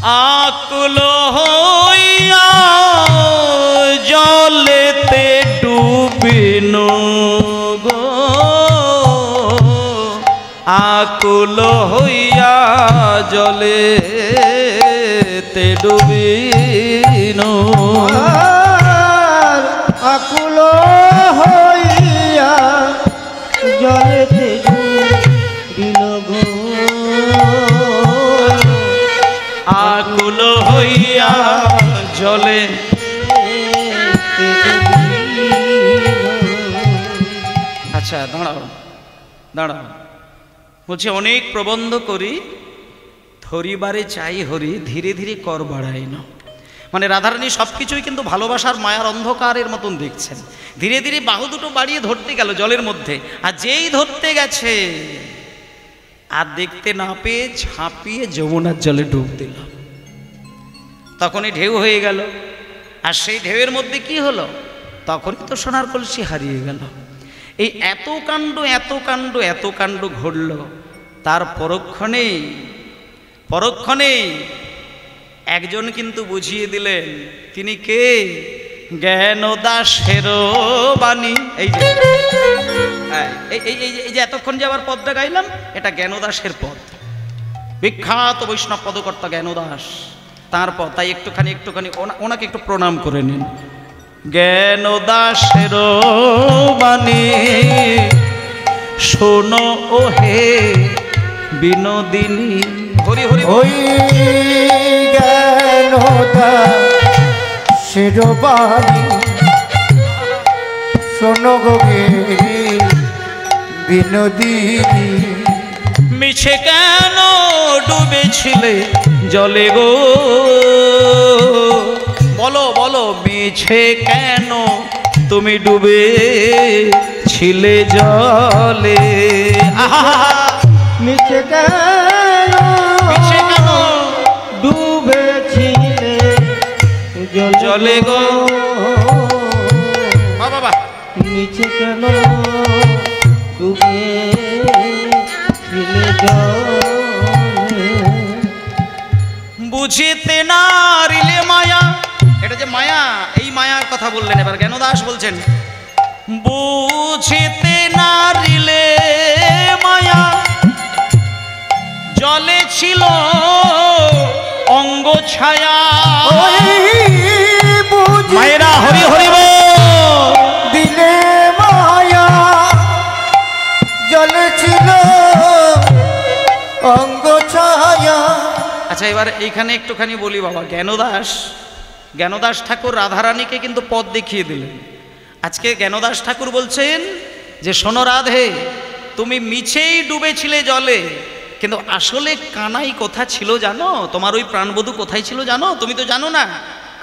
Speaker 1: আকুল হইয়া জলেতে ডুবিনু গো, আকুল হইয়া জলেতে ডুবিনু।
Speaker 2: আকুল হইয়া জলেতে ডুবিনু গো,
Speaker 1: আকুল হইয়া জলে। আচ্ছা দাঁড়াও দাঁড়াও, বলছে অনেক প্রবন্ধ করি, ধরিবারে চাই হরি, ধীরে ধীরে কর বাড়াই না। মানে রাধারানী সব কিছুই কিন্তু ভালোবাসার মায়ার অন্ধকারের মতন দেখছেন। ধীরে ধীরে বাহু দুটো বাড়িয়ে ধরতে গেল জলের মধ্যে, আর যেই ধরতে গেছে আর দেখতে না পেয়ে ঝাঁপিয়ে যমুনার জলে ডুব দিল। তখনই ঢেউ হয়ে গেল, আর সেই ঢেউয়ের মধ্যে কি হলো? তখনই তো সোনার কলসি হারিয়ে গেল। এই এত কাণ্ড এত কাণ্ড এত কাণ্ড ঘটল, তার পরক্ষণেই একজন কিন্তু বুঝিয়ে দিলেন। তিনি কে? জ্ঞানদাসের বাণী। এই যে এই যে এতক্ষণ যে আবার পদটা গাইলাম, এটা জ্ঞানদাসের পদ, বিখ্যাত বৈষ্ণব পদকর্তা জ্ঞানদাস, তার পদ। তাই একটুখানি ওনাকে একটু প্রণাম করে নিন। জ্ঞানদাসের বাণী শোনো ও হে বিনোদিনী। হরি হরি
Speaker 2: ওই জ্ঞানদাসের বাণী শোনো গো বিনোদিনী।
Speaker 1: মিছে কেন ডুবেছিলে জলে গো, বলো বলো মিছে কেন তুমি ডুবেছিলে জলে।
Speaker 2: মিছে কেন ডুবেছিলে জলে গো,
Speaker 1: বাবা
Speaker 2: মিছে কেন ডুবেছিলে জলে।
Speaker 1: বুঝিতে না রিলে মায়া, এটা যে মায়া, এই মায়ার কথা বললেন। এবার জ্ঞানদাস বলছেন বুঝিতে না রিলে মায়া, জলে ছিল অঙ্গ ছায়া। মায়েরা হরি হরি আচ্ছা, এবার এইখানে একটুখানি বলি বাবা, জ্ঞানদাস ঠাকুর রাধারানীকে কিন্তু পথ দেখিয়ে দিলেন। আজকে জ্ঞানদাস ঠাকুর বলছেন যে শোনো রাধে, তুমি মিছেই ডুবেছিলে জলে, কিন্তু আসলে কানাই কোথা ছিল জানো? তোমার ওই প্রাণবধূ কোথায় ছিল জানো? তুমি তো জানো না,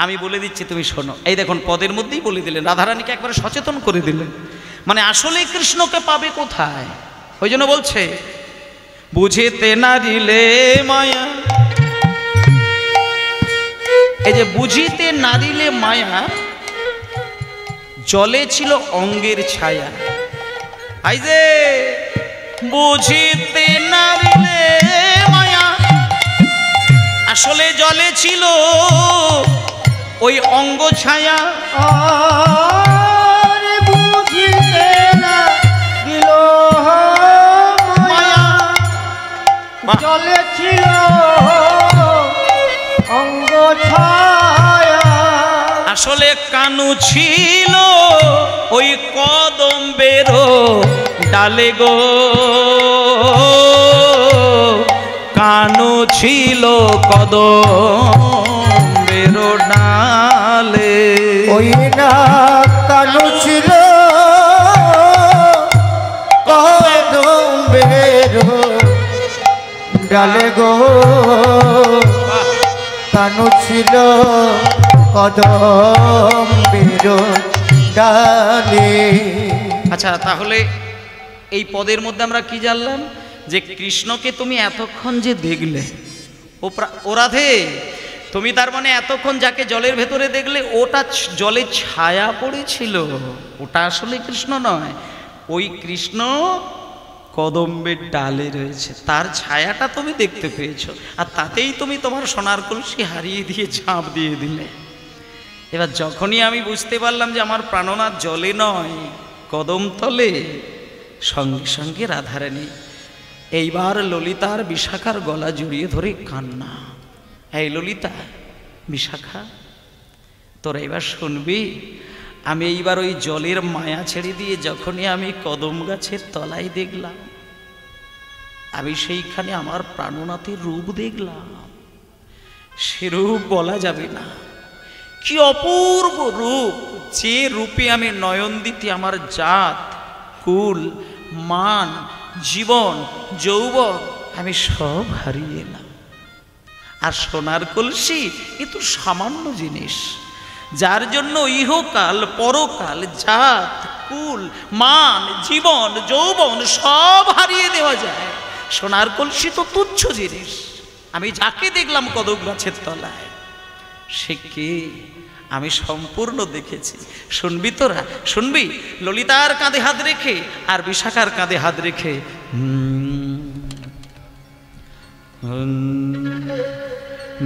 Speaker 1: আমি বলে দিচ্ছি, তুমি শোনো। এই দেখুন, পদের মধ্যেই বলে দিলেন, রাধারানীকে একবারে সচেতন করে দিলেন। মানে আসলে কৃষ্ণকে পাবে কোথায়? ওই জন্য বলছে, বুঝিতে নারিলে মায়া, এই যে বুঝিতে নারিলে মায়া, জলে ছিল অঙ্গের ছায়া। এই যে বুঝিতে নারিলে মায়া, আসলে জলে ছিল ওই অঙ্গ ছায়া।
Speaker 2: বুঝিতে না দিল মায়া, জলে ছিল অঙ্গ ছায়া।
Speaker 1: আসলে কানু ছিল ওই কদম্বের ডালে গো, কানু ছিল কদম্বের ডালে।
Speaker 2: ওই না কানু ছিল কদম্বের ডালে গো, কানু ছিল কদম্বের ডালে।
Speaker 1: আচ্ছা, তাহলে এই পদের মধ্যে আমরা কি জানলাম? যে কৃষ্ণকে তুমি এতক্ষণ যে দেখলে, ও রাধে, তুমি তার মানে এতক্ষণ যাকে জলের ভেতরে দেখলে, ওটা জলে ছায়া পড়েছিল, ওটা আসলে কৃষ্ণ নয়। ওই কৃষ্ণ কদম্বের ডালে রয়েছে, তার ছায়াটা তুমি দেখতে পেয়েছো, আর তাতেই তুমি তোমার সোনার কলসি হারিয়ে দিয়ে ঝাঁপ দিয়ে দিলে। এবার যখনই আমি বুঝতে পারলাম যে আমার প্রাণনাথ জলে নয়, কদম তলে, সঙ্গে সঙ্গে রাধারানী এইবার ললিতার বিশাখার গলা জড়িয়ে ধরে কান্না। এই ললিতা, বিশাখা, তোরা এবার শুনবি, আমি এইবার ওই জলের মায়া ছেড়ে দিয়ে যখনই আমি কদম গাছের তলায় দেখলাম, আমি সেইখানে আমার প্রাণনাথের রূপ দেখলাম। সে রূপ বলা যাবে না, কি অপূর্ব রূপ! যে রূপে আমি নয়নদিতি আমার জাত, কুল, মান, জীবন, যৌবন আমি সব হারিয়ে এলাম। আর সোনার কলসি এ তো সামান্য জিনিস, যার জন্য ইহকাল পরকাল, জাত, কুল, মান, জীবন, যৌবন সব হারিয়ে দেওয়া যায়। সোনার কলসি তো তুচ্ছ জিনিস। আমি যাকে দেখলাম কদম গাছের তলায়, সে কে আমি সম্পূর্ণ দেখেছি। শুনবি তোরা? শুনবি? ললিতার কাঁধে হাত রেখে আর বিশাখার কাঁধে হাত রেখে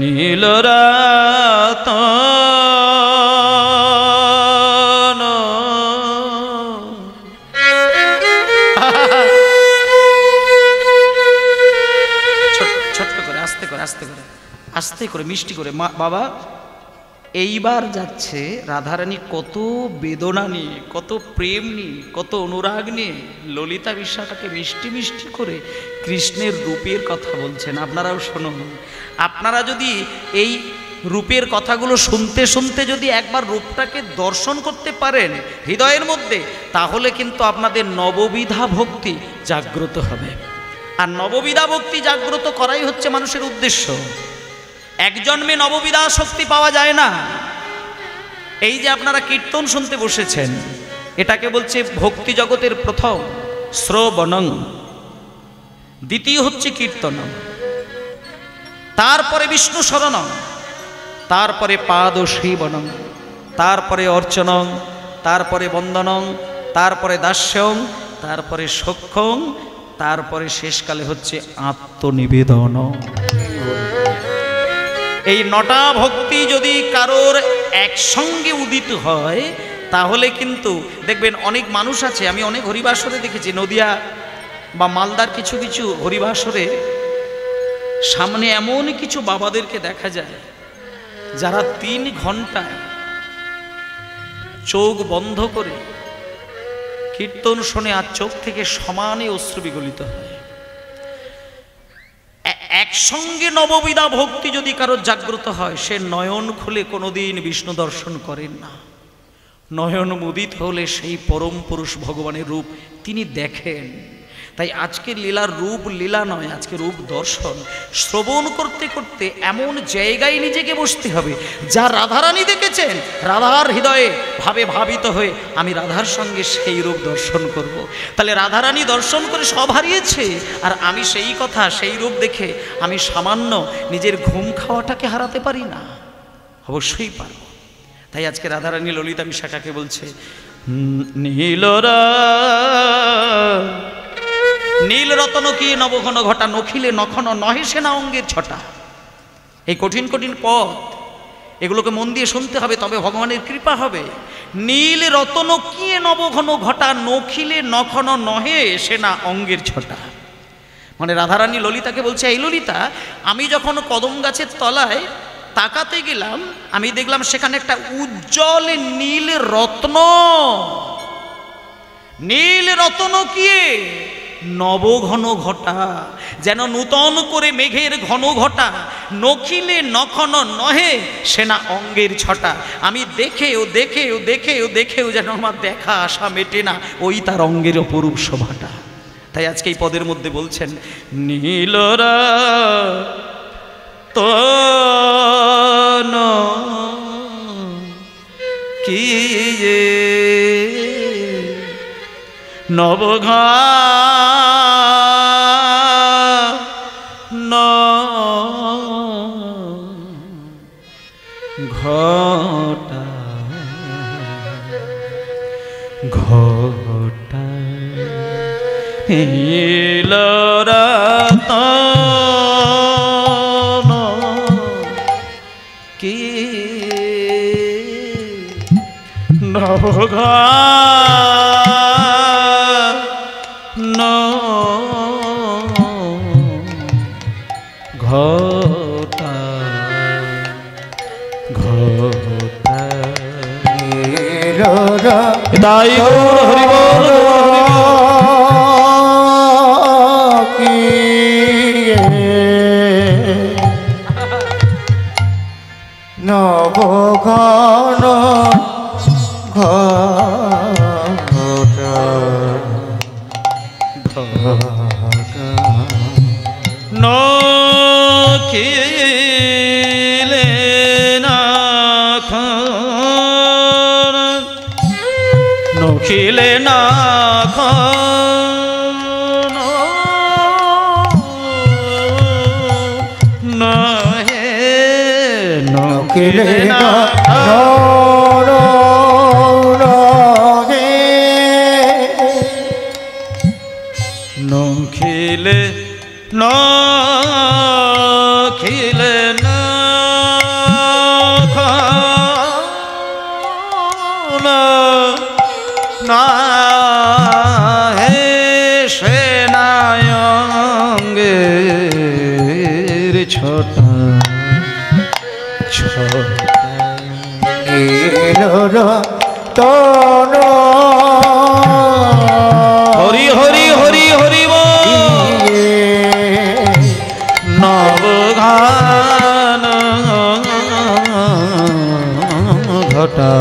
Speaker 1: নীলরাত ছোট্ট করে, আস্তে করে, আস্তে করে, আস্তে করে, মিষ্টি করে। মা বাবা, এইবার যাচ্ছে রাধারানী কত বেদনা নিয়ে, কত প্রেম নিয়ে, কত অনুরাগ নিয়ে ললিতা বিশাখাকে মিষ্টি মিষ্টি করে কৃষ্ণের রূপের কথা বলছেন। আপনারাও শুনুন। আপনারা যদি এই রূপের কথাগুলো শুনতে শুনতে যদি একবার রূপটাকে দর্শন করতে পারেন হৃদয়ের মধ্যে, তাহলে কিন্তু আপনাদের নববিধা ভক্তি জাগ্রত হবে। আর নববিধা ভক্তি জাগ্রত করাই হচ্ছে মানুষের উদ্দেশ্য। এক জন্মে নববিধা শক্তি পাওয়া যায় না। এই যে আপনারা কীর্তন শুনতে বসেছেন, এটাকে বলছে ভক্তি জগতের প্রথম শ্রবণং, দ্বিতীয় হচ্ছে কীর্তনম, তারপরে বিষ্ণু শরণং, তারপরে পাদ সেবনং, তারপরে অর্চনং, তারপরে বন্দনং, তারপরে দাস্যং, তারপরে সখ্যং, তারপরে শেষকালে হচ্ছে আত্মনিবেদন। এই নটা ভক্তি যদি কারোর একসঙ্গে উদিত হয়, তাহলে কিন্তু দেখবেন অনেক মানুষ আছে, আমি অনেক হরিবাসরে দেখেছি, নদিয়া বা মালদার কিছু কিছু হরিবাসরে সামনে এমন কিছু বাবাদেরকে দেখা যায় যারা 3 ঘন্টা চোখ বন্ধ করে কীর্তন শোনে, আর চোখ থেকে সমানে অশ্রু বিগলিত হয়। একসঙ্গে নববিধা ভক্তি যদি কারোর জাগ্রত হয়, সে নয়ন খুলে কোনোদিন বিষ্ণু দর্শন করেন না। নয়ন মুদিত হলে সেই পরম পুরুষ ভগবানের রূপ তিনি দেখেন। তাই আজকে লীলার রূপ লীলা নয়, আজকে রূপ দর্শন। শ্রবণ করতে করতে এমন জায়গায় নিজেকে বসতে হবে যা রাধারানী দেখেছেন, রাধার হৃদয়ে ভাবে ভাবিত হয়ে আমি রাধার সঙ্গে সেই রূপ দর্শন করব। তাহলে রাধারানী দর্শন করে সব হারিয়েছে, আর আমি সেই কথা সেই রূপ দেখে আমি সামান্য নিজের ঘুম খাওয়াটাকে হারাতে পারি না? অবশ্যই পারব। তাই আজকে রাধারানী ললিতা বিশাখাকে বলছে, নীলরা নীল রতন কি নবঘন ঘটা, নখিলে নখন নহে সেনা অঙ্গের ছটা। এই কঠিন কঠিন পদ, এগুলোকে মন দিয়ে শুনতে হবে, তবে ভগবানের কৃপা হবে। নীল রতন কি নবঘন ঘটা, নখিলে নখন নহে সেনা অঙ্গের ছটা। মানে রাধারানী ললিতাকে বলছে, এই ললিতা, আমি যখন কদম গাছের তলায় তাকাতে গেলাম, আমি দেখলাম সেখানে একটা উজ্জ্বল নীল রত্ন। নীল রতন কি নবঘন ঘটা, যেন নূতন করে মেঘের ঘন ঘটা। নখিলে নখন নহে সেনা অঙ্গের ছটা। আমি দেখেও দেখেও দেখেও দেখেও যেন আমার দেখা আশা মেটে না, ওই তার অঙ্গের অপরূপ শোভাটা। তাই আজকে এই পদের মধ্যে বলছেন, নীলরা তন কি নবঘন ঘটা ঘটা নীলরতন কি নবঘন ঘটা ঘটা। তাই গৌর হরি বল
Speaker 2: কি নবঘন ঘটা
Speaker 1: নখিলে নাখন নখিলে নাখন নহে নখিলে না নখিলে নখিলে নাখন নাহে সেনায়ঙ্গের ছটা ছটা।
Speaker 2: তন
Speaker 1: হরি হরি হরি হরি নবঘন ঘটা।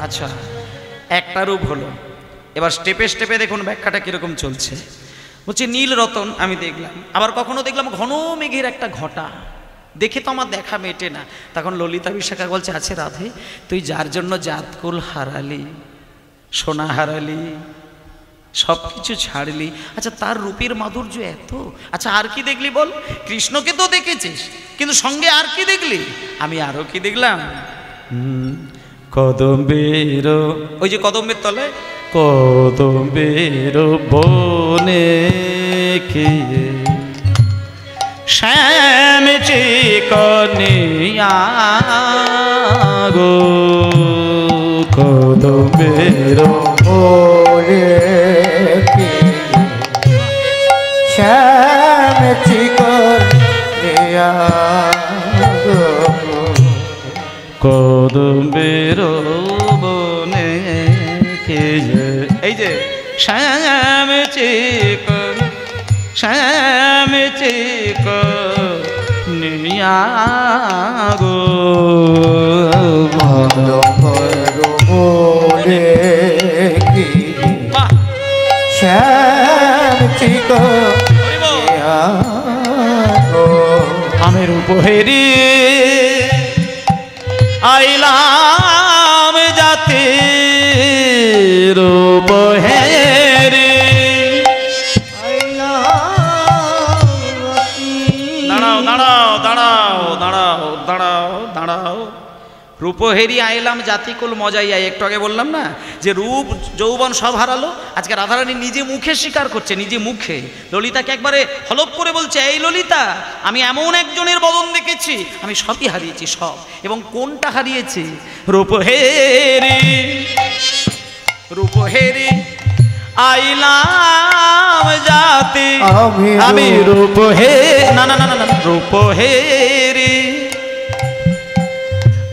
Speaker 1: আচ্ছা, একটা রূপ হলো, এবার স্টেপে স্টেপে দেখুন ব্যাখ্যাটা কিরকম চলছে। বলছে নীল রতন আমি দেখলাম, আবার কখনো দেখলাম ঘন মেঘের একটা ঘটা, দেখে তো আমার দেখা মেটে না। তখন ললিতা বিশাখা বলছে, আছে রাধে, তুই যার জন্য জাতকুল হারালি, সোনা হারালি, সব কিছু ছাড়লি, আচ্ছা তার রূপের মাধুর্য এত। আচ্ছা আর কি দেখলি বল? কৃষ্ণকে তো দেখেছিস, কিন্তু সঙ্গে আর কি দেখলি? আমি আরো কি দেখলাম, কদম্বের, ওই যে কদম্বের তলায় কদম্বের বনে কে শ্যাম চিকনিয়া গো, কদম্বের
Speaker 2: বলে শ্যাম চিকনিয়া
Speaker 1: কদম্বের বনে কে, এই যে শ্যাম চিক নিয়া গো
Speaker 2: বলে কি
Speaker 1: বাহ
Speaker 2: শ্যাম চিক
Speaker 1: আমের উপহেরি আইলাম জাতি রূপহেরি দাঁড়াও দাঁড়াও দাঁড়াও দাঁড়াও দাঁড়াও দাঁড়াও রূপহেরি আইলাম জাতিকুল মজাইয়া একটু আগে বললাম না যে রূপ যৌবন সব হারালো আজকে রাধারানী নিজে মুখে স্বীকার করছে নিজে মুখে ললিতাকে একবারে হলপ করে বলছে এই ললিতা আমি এমন একজনের বদন দেখেছি আমি সবই হারিয়েছি সব এবং কোনটা হারিয়েছি রূপহেরি রূপহেরি আইলাম জাতি আমি রূপহে না না না না রূপহেরি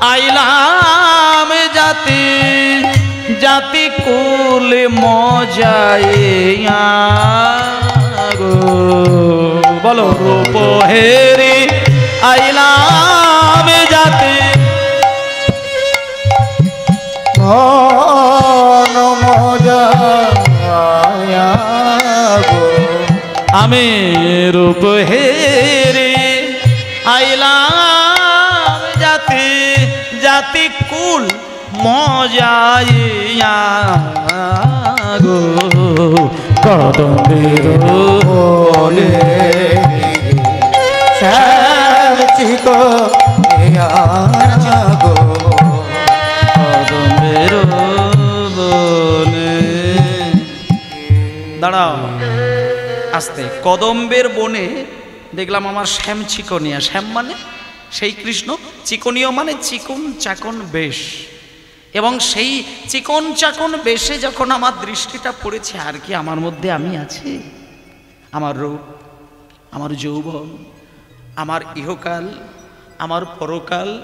Speaker 1: আইলাম জাতি জাতি কুল মজাইয়া গো বলো রূপহেরি আইলাম জাতি
Speaker 2: মজাইয়া গো
Speaker 1: আমি রূপহেরি আইলাম জাতি জাতি কুল মজাইয়া গো কদমের
Speaker 2: বলে শ্যাম চিক গো
Speaker 1: কদমের বনে দাঁড়াও আস্তে কদম্বের বনে দেখলাম আমার শ্যাম চিকনিয়া শ্যাম মানে সেই কৃষ্ণ চিকনীয় মানে চিকন চাকন বেশ এবং সেই চিকন চাকন বেশে যখন আমার দৃষ্টিটা পড়েছে আর কি আমার মধ্যে আমি আছি আমার রূপ আমার যৌবন আমার ইহকাল আমার পরকাল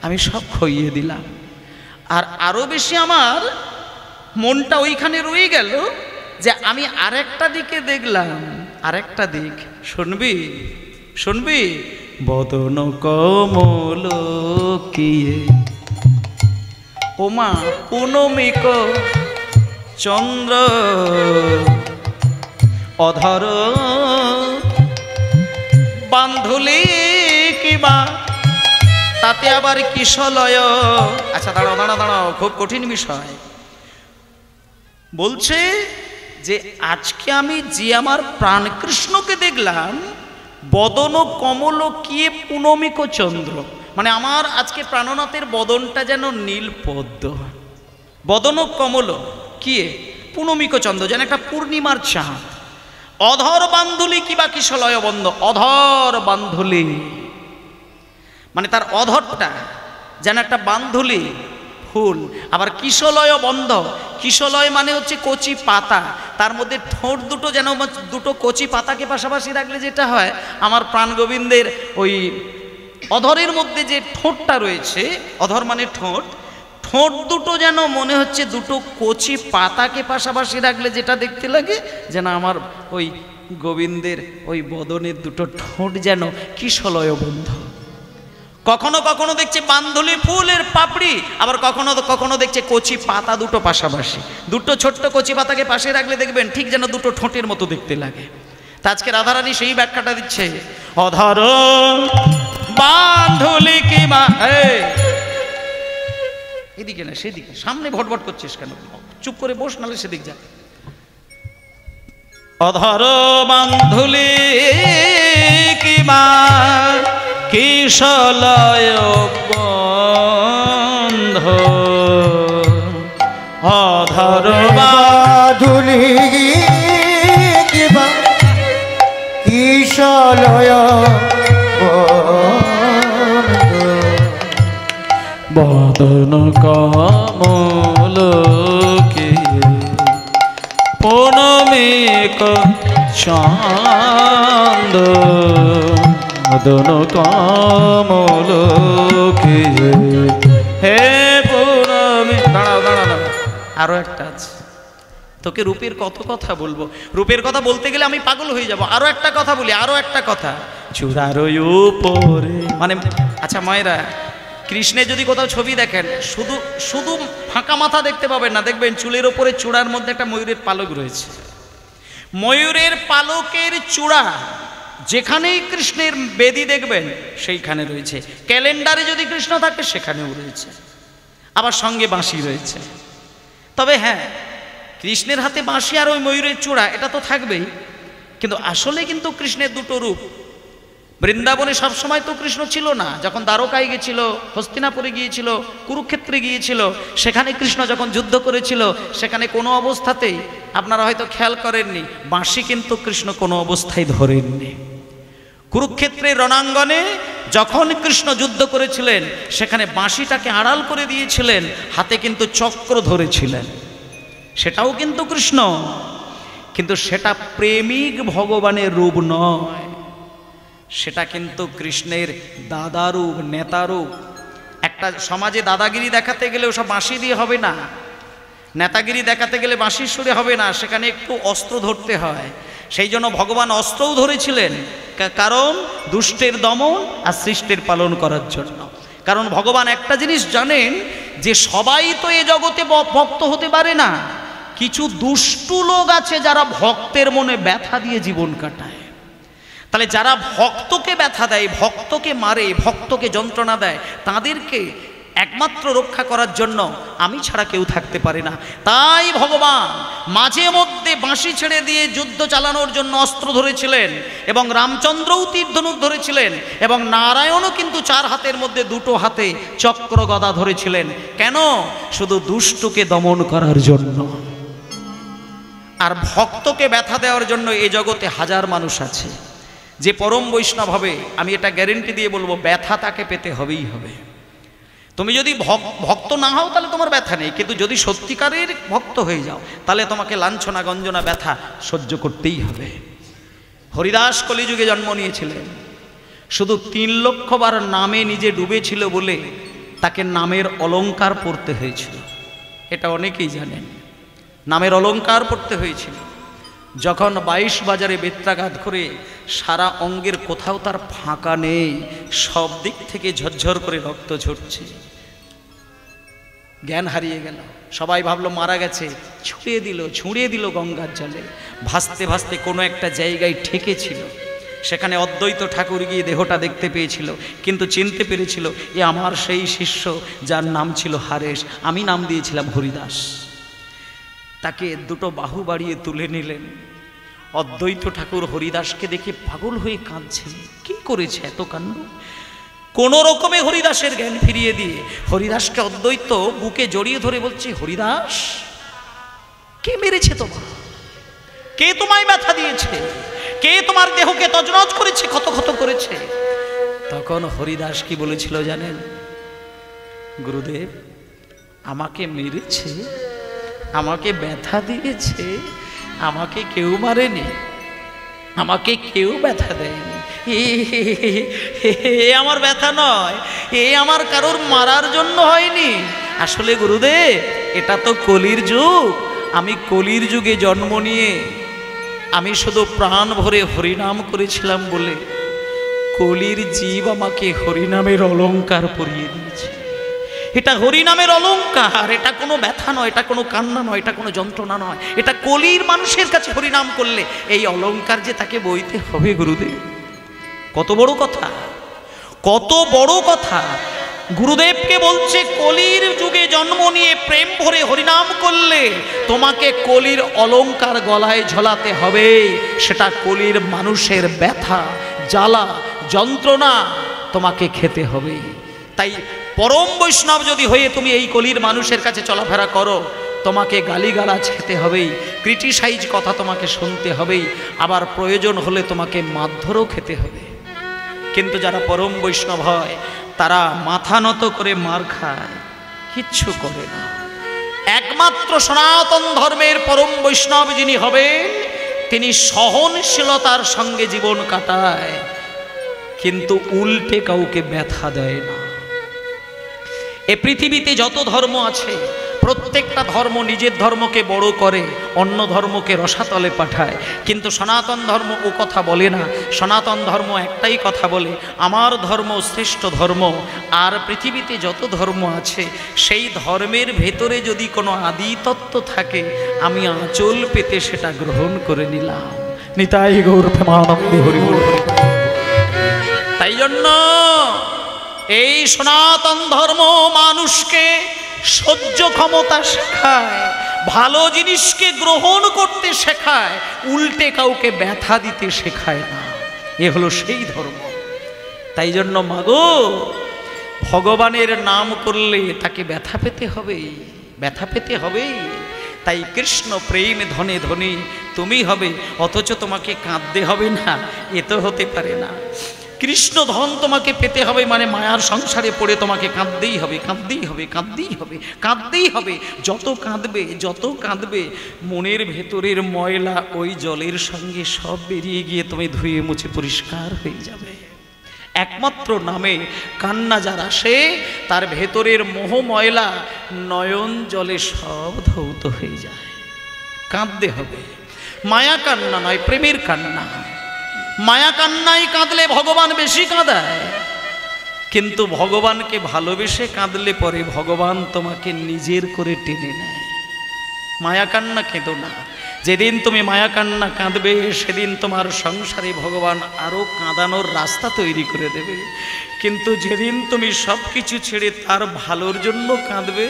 Speaker 1: আমি সব খইয়ে দিলাম আর আরো বেশি আমার মনটা ওইখানে রয়ে গেল যে আমি আরেকটা দিকে দেখলাম আরেকটা দিক শুনবি শুনবি বদন কমল কিয়ে ওমা পুনমিক চন্দ্র অধর বান্ধুলি কিবা তাতে আবার কিশলয় আচ্ছা দাঁড়াও দাঁড়াও দাঁড়াও খুব কঠিন বিষয় বলছে যে আজকে আমি যে আমার প্রাণ কৃষ্ণকে দেখলাম বদন কমল কিয়ে পুনমিক চন্দ্র মানে আমার আজকে প্রাণনাথের বদনটা যেন নীল পদ্ম বদন কমল কিয়ে পুনমিক চন্দ্র যেন একটা পূর্ণিমার চাঁদ অধর বান্ধুলি কিবা কিশলয় বন্ধ অধর বান্ধুলি মানে তার অধরটা যেন একটা বান্ধুলি ফুল আবার কিশলয় বন্ধ কিশলয় মানে হচ্ছে কচি পাতা তার মধ্যে ঠোঁট দুটো যেন দুটো কচি পাতাকে পাশাপাশি রাখলে যেটা হয় আমার প্রাণ গোবিন্দের ওই অধরের মধ্যে যে ঠোঁটটা রয়েছে অধর মানে ঠোঁট ঠোঁট দুটো যেন মনে হচ্ছে দুটো কচি পাতাকে পাশাপাশি রাখলে যেটা দেখতে লাগে যেন আমার ওই গোবিন্দের ওই বদনের দুটো ঠোঁট যেন কিশলয় বন্ধ কখনো কখনো দেখছে বান্ধুলি ফুলের পাপড়ি আবার কখনো কখনো দেখছে কচি পাতা দুটো পাশাপাশি দুটো ছোট্ট কচি পাতাকে পাশে রাখলে দেখবেন ঠিক যেন দুটো ঠোঁটের মতো দেখতে লাগে তা আজকে রাধারানী সেই ব্যাখ্যাটা দিচ্ছে অধর বান্ধুলি কি মা এদিকে না সেদিকে সামনে ভটভট করছিস কেন চুপ করে বস নালে সেদিক যা অধর বান্ধুলি কি মা কিশলয় বন্ধ অধর
Speaker 2: বাধুলি কিবা কিশলয়
Speaker 1: বদন কমল কি পুনমিক চাঁদ বদন কমল কি হে পুনমি দাঁড়াও দাঁড়াও দাঁড়াও আরো একটা আছে তোকে রূপের কত কথা বলবো, রূপের কথা বলতে গেলে আমি পাগল হয়ে যাব। আরো একটা কথা বলি, আরো একটা কথা, চূড়ার উপরে মানে, আচ্ছা মায়েরা, কৃষ্ণের যদি কোথাও ছবি দেখেন শুধু শুধু ফাঁকা মাথা দেখতে পাবেন না, দেখবেন চুলের ওপরে চূড়ার মধ্যে একটা ময়ূরের পালক রয়েছে। ময়ূরের পালকের চূড়া যেখানেই কৃষ্ণের বেদি দেখবেন সেইখানে রয়েছে। ক্যালেন্ডারে যদি কৃষ্ণ থাকে সেখানেও রয়েছে, আবার সঙ্গে বাঁশি রয়েছে। তবে হ্যাঁ, কৃষ্ণের হাতে বাঁশি আর ওই ময়ূরের চূড়া এটা তো থাকবেই, কিন্তু আসলে কিন্তু কৃষ্ণের দুটো রূপ। বৃন্দাবনে সবসময় তো কৃষ্ণ ছিল না, যখন দ্বারকায় গিয়েছিল, হস্তিনাপুরে গিয়েছিল, কুরুক্ষেত্রে গিয়েছিল, সেখানে কৃষ্ণ যখন যুদ্ধ করেছিল সেখানে কোনো অবস্থাতেই, আপনারা হয়তো খেয়াল করেননি, বাঁশি কিন্তু কৃষ্ণ কোনো অবস্থায় ধরেননি। কুরুক্ষেত্রের রণাঙ্গনে যখন কৃষ্ণ যুদ্ধ করেছিলেন সেখানে বাঁশিটাকে আড়াল করে দিয়েছিলেন, হাতে কিন্তু চক্র ধরেছিলেন, সেটাও কিন্তু কৃষ্ণ, কিন্তু সেটা প্রেমিক ভগবানের রূপ নয়, সেটা কিন্তু কৃষ্ণের দাদারূপ, নেতারূপ। একটা সমাজে দাদাগিরি দেখাতে গেলে ওসব বাঁশি দিয়ে হবে না, নেতাগিরি দেখাতে গেলে বাঁশির সুরে হবে না, সেখানে একটু অস্ত্র ধরতে হয়। সেই জন্য ভগবান অস্ত্রও ধরেছিলেন, কারণ দুষ্টের দমন আর সৃষ্টির পালন করার জন্য। কারণ ভগবান একটা জিনিস জানেন যে সবাই তো এ জগতে ভক্ত হতে পারে না, কিছু দুষ্টু লোক আছে যারা ভক্তের মনে ব্যথা দিয়ে জীবন কাটায়। তাহলে যারা ভক্তকে ব্যথা দেয়, ভক্তকে মারে, ভক্তকে যন্ত্রণা দেয়, তাদেরকে একমাত্র রক্ষা করার জন্য আমি ছাড়া কেউ থাকতে পারে না। তাই ভগবান মাঝে মধ্যে বাঁশি ছেড়ে দিয়ে যুদ্ধ চালানোর জন্য অস্ত্র ধরেছিলেন, এবং রামচন্দ্রও তীর ধনুক ধরেছিলেন, এবং নারায়ণও কিন্তু 4 হাতের মধ্যে 2টো হাতে চক্র গদা ধরেছিলেন। কেন? শুধু দুষ্টকে দমন করার জন্য। আর ভক্তকে ব্যথা দেওয়ার জন্য এই জগতে হাজার মানুষ আছে। যে পরম বৈষ্ণব হবে, আমি এটা গ্যারেন্টি দিয়ে বলবো, ব্যথা তাকে পেতে হবেই হবে। তুমি যদি ভক্ত না হও তাহলে তোমার ব্যথা নেই, কিন্তু যদি সত্যিকারের ভক্ত হয়ে যাও তাহলে তোমাকে লাঞ্ছনা, গঞ্জনা, ব্যথা সহ্য করতেই হবে। হরিদাস কলিযুগে জন্ম নিয়েছিলেন, শুধু 3 লক্ষ বার নামে নিজে ডুবেছিল বলে তাকে নামের অলংকার পড়তে হয়েছিল। এটা অনেকেই জানেন, নামের অলংকার পড়তে হয়েছিল। যখন 22 বাজারে বেত্রাঘাত করে সারা অঙ্গের কোথাও তার ফাঁকা নেই, সব দিক থেকে ঝরঝর করে রক্ত ঝরছে, জ্ঞান হারিয়ে গেল। সবাই ভাবলো মারা গেছে, ছুঁড়িয়ে দিল গঙ্গার জলে। ভাসতে ভাসতে কোনো একটা জায়গায় ঠেকেছিল, সেখানে অদ্বৈত ঠাকুর গিয়ে দেহটা দেখতে পেয়েছিল, কিন্তু চিনতে পেরেছিল এ আমার সেই শিষ্য যার নাম ছিল হারেশ, আমি নাম দিয়েছিলাম হরিদাস। তাকে 2টো বাহু বাড়িয়ে তুলে নিলেন। অদ্বৈত ঠাকুর হরিদাসকে দেখে পাগল হয়ে কাঁদছে, কি করেছে এত কাণ্ড। কোন রকমে হরিদাসের জ্ঞান ফিরিয়ে দিয়ে হরিদাসকে অদ্বৈত বুকে জড়িয়ে ধরে বলছে, হরিদাস, কে মেরেছে তোমার? কে তোমায় ব্যথা দিয়েছে? কে তোমার দেহকে তজনজ করেছে, ক্ষত ক্ষত করেছে? তখন হরিদাস কি বলেছিল জানেন? গুরুদেব, আমাকে মেরেছে, আমাকে ব্যথা দিয়েছে, আমাকে কেউ মারেনি, আমাকে কেউ ব্যথা দেয়নি, এ আমার ব্যথা নয়, এ আমার কারোর মারার জন্য হয়নি। আসলে গুরুদেব, এটা তো কলির যুগ, আমি কলির যুগে জন্ম নিয়ে আমি শুধু প্রাণ ভরে হরিনাম করেছিলাম বলে কলির জীব আমাকে হরিনামের অলংকার পরিয়ে দিয়েছে। এটা হরিনামের অলংকার, এটা কোনো ব্যথা নয়, এটা কোনো কান্না নয়, এটা কোনো যন্ত্রণা নয়, এটা কলির মানুষের কাছে হরিনাম করলে এই অলংকার যে তাকে বইতে হবে। গুরুদেব, কত বড় কথা, কত বড় কথা। গুরুদেবকে বলছে, কলির যুগে জন্ম নিয়ে প্রেম ভরে হরিনাম করলে তোমাকে কলির অলংকার গলায় ঝোলাতে হবে, সেটা কলির মানুষের ব্যথা, জ্বালা, যন্ত্রণা তোমাকে খেতে হবে। তাই পরম বৈষ্ণব যদি হয়ে তুমি এই কলির মানুষের কাছে চলাফেরা করো, তোমাকে গালিগালাজ খেতে হবেই, ক্রিটিসাইজ কথা তোমাকে শুনতে হবেই, আবার প্রয়োজন হলে তোমাকে মারধরও খেতে হবে। কিন্তু যারা পরম বৈষ্ণব হয় তারা মাথা নত করে মার খায়, কিচ্ছু করে না। একমাত্র সনাতন ধর্মের পরম বৈষ্ণব যিনি হবেন, তিনি সহনশীলতার সঙ্গে জীবন কাটায়, কিন্তু উল্টে কাউকে ব্যথা দেয় না। এ পৃথিবীতে যত ধর্ম আছে প্রত্যেকটা ধর্ম নিজের ধর্মকে বড় করে, অন্য ধর্মকে রসাতলে পাঠায়, কিন্তু সনাতন ধর্ম ও কথা বলে না। সনাতন ধর্ম একটাই কথা বলে, আমার ধর্ম শ্রেষ্ঠ ধর্ম, আর পৃথিবীতে যত ধর্ম আছে সেই ধর্মের ভেতরে যদি কোনো আদি তত্ত্ব থাকে, আমি আঁচল পেতে সেটা গ্রহণ করে নিলাম। নিতাই গৌর প্রেমানন্দে হরি বল। তাই জন্য এই সনাতন ধর্ম মানুষকে সহ্য ক্ষমতা শেখায়, ভালো জিনিসকে গ্রহণ করতে শেখায়, উল্টে কাউকে ব্যথা দিতে শেখায় না। এ হলো সেই ধর্ম। তাই জন্য মাগো, ভগবানের নাম করলে তাকে ব্যথা পেতে হবে, ব্যথা পেতে হবে। তাই কৃষ্ণ প্রেম ধনে ধনে তুমি হবে, অথচ তোমাকে কাঁদতে হবে না, এ তো হতে পারে না। কৃষ্ণ ধন তোমাকে পেতে হবে মানে মায়ার সংসারে পড়ে তোমাকে কাঁদতেই হবে, কাঁদতেই হবে, কাঁদতেই হবে, কাঁদতেই হবে। যত কাঁদবে, যত কাঁদবে, মনের ভেতরের ময়লা ওই জলের সঙ্গে সব বেরিয়ে গিয়ে তুমি ধুয়ে মুছে পরিষ্কার হয়ে যাবে। একমাত্র নামে কান্না যার আসে, তার ভেতরের মোহ ময়লা নয়ন জলে সব ধৌত হয়ে যায়। কাঁদতে হবে, মায়া কান্না নয়, প্রেমের কান্না। মায়া কান্নায় কাঁদলে ভগবান বেশি কাঁদায়, কিন্তু ভগবানকে ভালোবেসে কাঁদলে পরে ভগবান তোমাকে নিজের করে টেনে নেয়। মায়া কান্না কেঁদো না। যেদিন তুমি মায়া কান্না কাঁদবে, সেদিন তোমার সংসারে ভগবান আরও কাঁদানোর রাস্তা তৈরি করে দেবে। কিন্তু যেদিন তুমি সব কিছু ছেড়ে তার ভালোর জন্য কাঁদবে,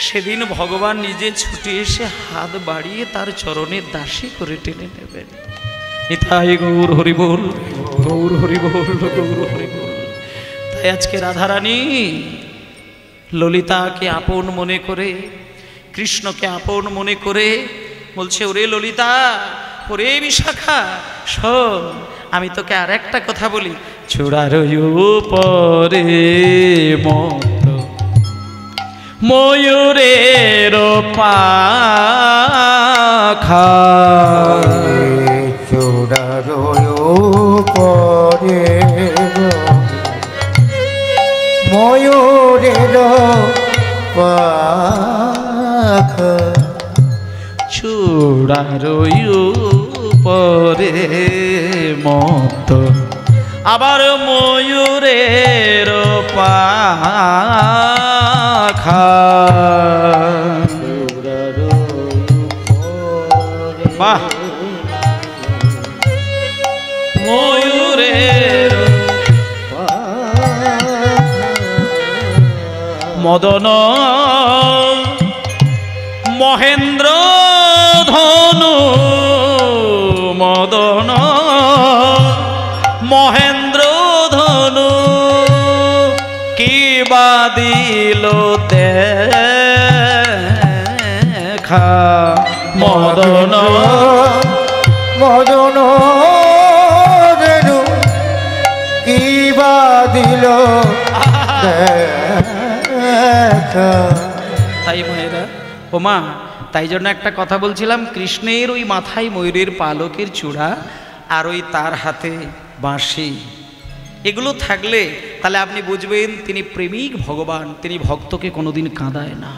Speaker 1: সেদিন ভগবান নিজে ছুটে এসে হাত বাড়িয়ে তার চরণে দাসী করে টেনে নেবেন। নিতাই গৌর হরি বল, গৌর হরি বল, গৌর হরি বল। তাই আজকে রাধারানী ললিতাকে আপন মনে করে, কৃষ্ণকে আপন মনে করে বলছে, ওরে ললিতা, ওরে বিশাখা, শোন, আমি তোকে আর একটা কথা বলি। চূড়ার উপরে মত ময়ূরের পাখা,
Speaker 2: চূড়ার উপরে ময়ূরের পাখা,
Speaker 1: চূড়ার উপরে মত আবার ময়ূরের পাখা। বাহ, ময়ূরের মদন মহেন্দ্র ধনু, মদন মহেন্দ্র ধনু, কি বাদিল দেখা। মদন
Speaker 2: মদন রেণু কি বাদিল দেখা।
Speaker 1: তাই মায়েরা, ও মা, তাই জন্য একটা কথা বলছিলাম, কৃষ্ণের ওই মাথায় ময়ূরের পালকের চূড়া আর ওই তার হাতে বাঁশি, এগুলো থাকলে তাহলে আপনি বুঝবেন তিনি প্রেমিক ভগবান, তিনি ভক্তকে কোনোদিন কাঁদায় না।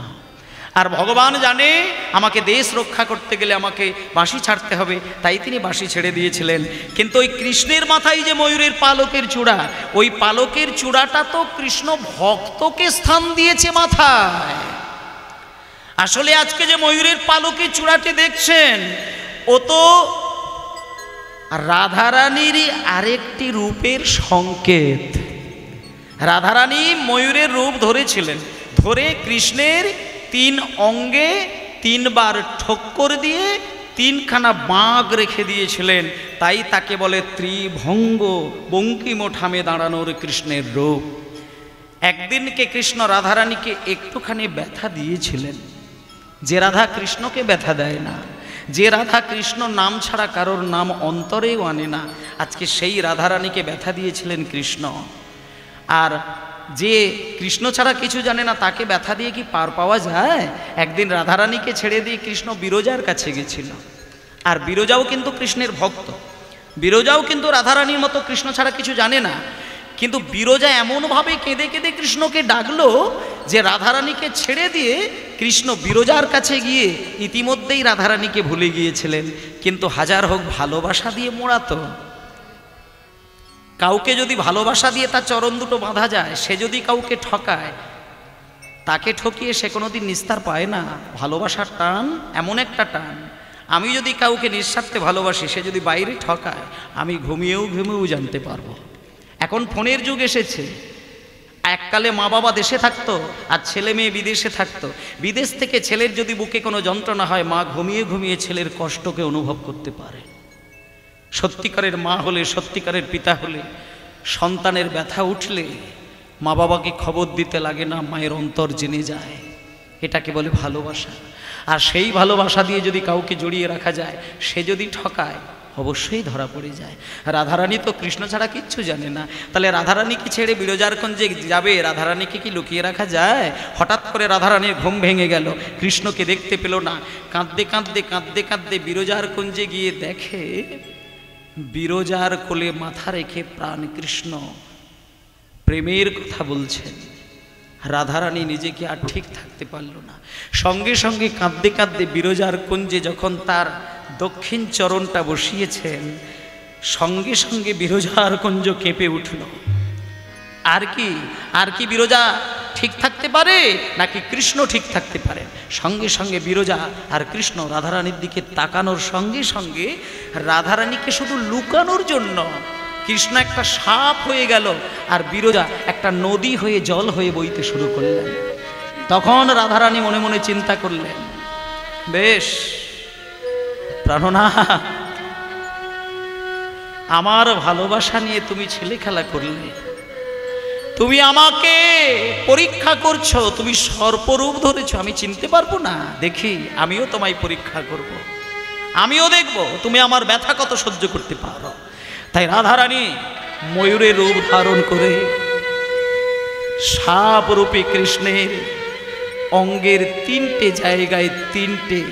Speaker 1: আর ভগবান জানে আমাকে দেশ রক্ষা করতে গেলে আমাকে বাঁশি ছাড়তে হবে, তাই তিনি বাঁশি ছেড়ে দিয়েছিলেন। কিন্তু ওই কৃষ্ণের মাথায় যে ময়ূরের পালকের চূড়া, ওই পালকের চূড়াটা তো কৃষ্ণ ভক্তকে স্থান দিয়েছে মাথায়। আসলে আজকে যে ময়ূরের পালকের চূড়াটি দেখছেন, ও তো রাধারানীরই আরেকটি রূপের সংকেত। রাধারানী ময়ূরের রূপ ধরেছিলেন, ধরে কৃষ্ণের 3 অঙ্গে 3 বার ঠক্কর দিয়ে 3খানা বাঁক রেখে দিয়েছিলেন। তাই তাকে বলে ত্রিভঙ্গ বঙ্কিমঠামে দাঁড়ানোর কৃষ্ণের রূপ। একদিনকে কৃষ্ণ রাধারানীকে একটুখানি ব্যথা দিয়েছিলেন। যে রাধা কৃষ্ণকে ব্যথা দেয় না, যে রাধা কৃষ্ণ নাম ছাড়া কারোর নাম অন্তরেও আনে না, আজকে সেই রাধারানীকে ব্যথা দিয়েছিলেন কৃষ্ণ। আর যে কৃষ্ণ ছাড়া কিছু জানে না তাকে ব্যথা দিয়ে কি পার পাওয়া যায়? একদিন রাধারানীকে ছেড়ে দিয়ে কৃষ্ণ বিরজার কাছে গেছিল। আর বিরজাও কিন্তু কৃষ্ণের ভক্ত, বিরজাও কিন্তু রাধারানীর মতো কৃষ্ণ ছাড়া কিছু জানে না। কিন্তু বিরজা এমনভাবে কেঁদে কেঁদে কৃষ্ণকে ডাকলো যে রাধারানীকে ছেড়ে দিয়ে কৃষ্ণ বিরজার কাছে গিয়ে ইতিমধ্যেই রাধারানীকে ভুলে গিয়েছিলেন, কিন্তু হাজার হোক ভালোবাসা দিয়ে মোড়াতো। কাউকে যদি ভালোবাসা দিয়ে তার চরণ দুটো বাঁধা যায়, সে যদি কাউকে ঠকায়, তাকে ঠকিয়ে সে কোনোদিন নিস্তার পায় না। ভালোবাসার টান এমন একটা টান, আমি যদি কাউকে নিঃস্বার্থে ভালোবাসি, সে যদি বাইরে ঠকায়, আমি ঘুমিয়েও জানতে পারবো। এখন ফোনের যুগ এসেছে। এককালে মা বাবা দেশে থাকতো আর ছেলে মেয়ে বিদেশে থাকতো। বিদেশ থেকে ছেলের যদি বুকে কোনো যন্ত্রণা হয়, মা ঘুমিয়ে ছেলের কষ্টকে অনুভব করতে পারে। সত্যিকারের মা হলে, সত্যিকারের পিতা হলে, সন্তানের ব্যথা উঠলে মা বাবাকে খবর দিতে লাগে না, মায়ের অন্তর জেনে যায়। এটাকে বলে ভালোবাসা। আর সেই ভালোবাসা দিয়ে যদি কাউকে জড়িয়ে রাখা যায়, সে যদি ঠকায়, অবশ্যই ধরা পড়ে যায়। রাধারানী তো কৃষ্ণ ছাড়া কিচ্ছু জানে না। তাহলে রাধারানীকে ছেড়ে বিরজার কুঞ্জে যাবে, রাধারানীকে কি লুকিয়ে রাখা যায়? হঠাৎ করে রাধারানীর ঘুম ভেঙে গেল, কৃষ্ণকে দেখতে পেল না। কাঁদতে বিরজার কুঞ্জে গিয়ে দেখে বিরজার কোলে মাথা রেখে প্রাণ কৃষ্ণ প্রেমের কথা বলছেন। রাধারানী নিজেকে আর ঠিক থাকতে পারল না। সঙ্গে সঙ্গে কাঁদতে বিরজার কুঞ্জে যখন তার দক্ষিণ চরণটা বসিয়েছেন, সঙ্গে সঙ্গে বিরজার কুঞ্জ কেঁপে উঠল। আর কি বিরজা ঠিক থাকতে পারে, নাকি কৃষ্ণ ঠিক থাকতে পারে? সঙ্গে সঙ্গে বিরজা আর কৃষ্ণ রাধারানীর দিকে তাকানোর সঙ্গে সঙ্গে রাধারানীকে শুধু লুকানোর জন্য কৃষ্ণ একটা সাপ হয়ে গেল, আর বিরজা একটা নদী হয়ে জল হয়ে বইতে শুরু করলেন। তখন রাধারানী মনে মনে চিন্তা করলেন, বেশ প্রাণনা, আমার ভালোবাসা নিয়ে তুমি ছেলে খেলা করলে, তুমি আমাকে পরীক্ষা করছো, তুমি সর্পরূপ ধরেছো, আমি চিনতে পারবো না। দেখি আমিও তোমায় পরীক্ষা করব, আমিও দেখব তুমি আমার ব্যথা কত সহ্য করতে পারো। তাই রাধারানী ময়ূরের রূপ ধারণ করে সাপ রূপে কৃষ্ণের অঙ্গের 3টে জায়গায় 3টে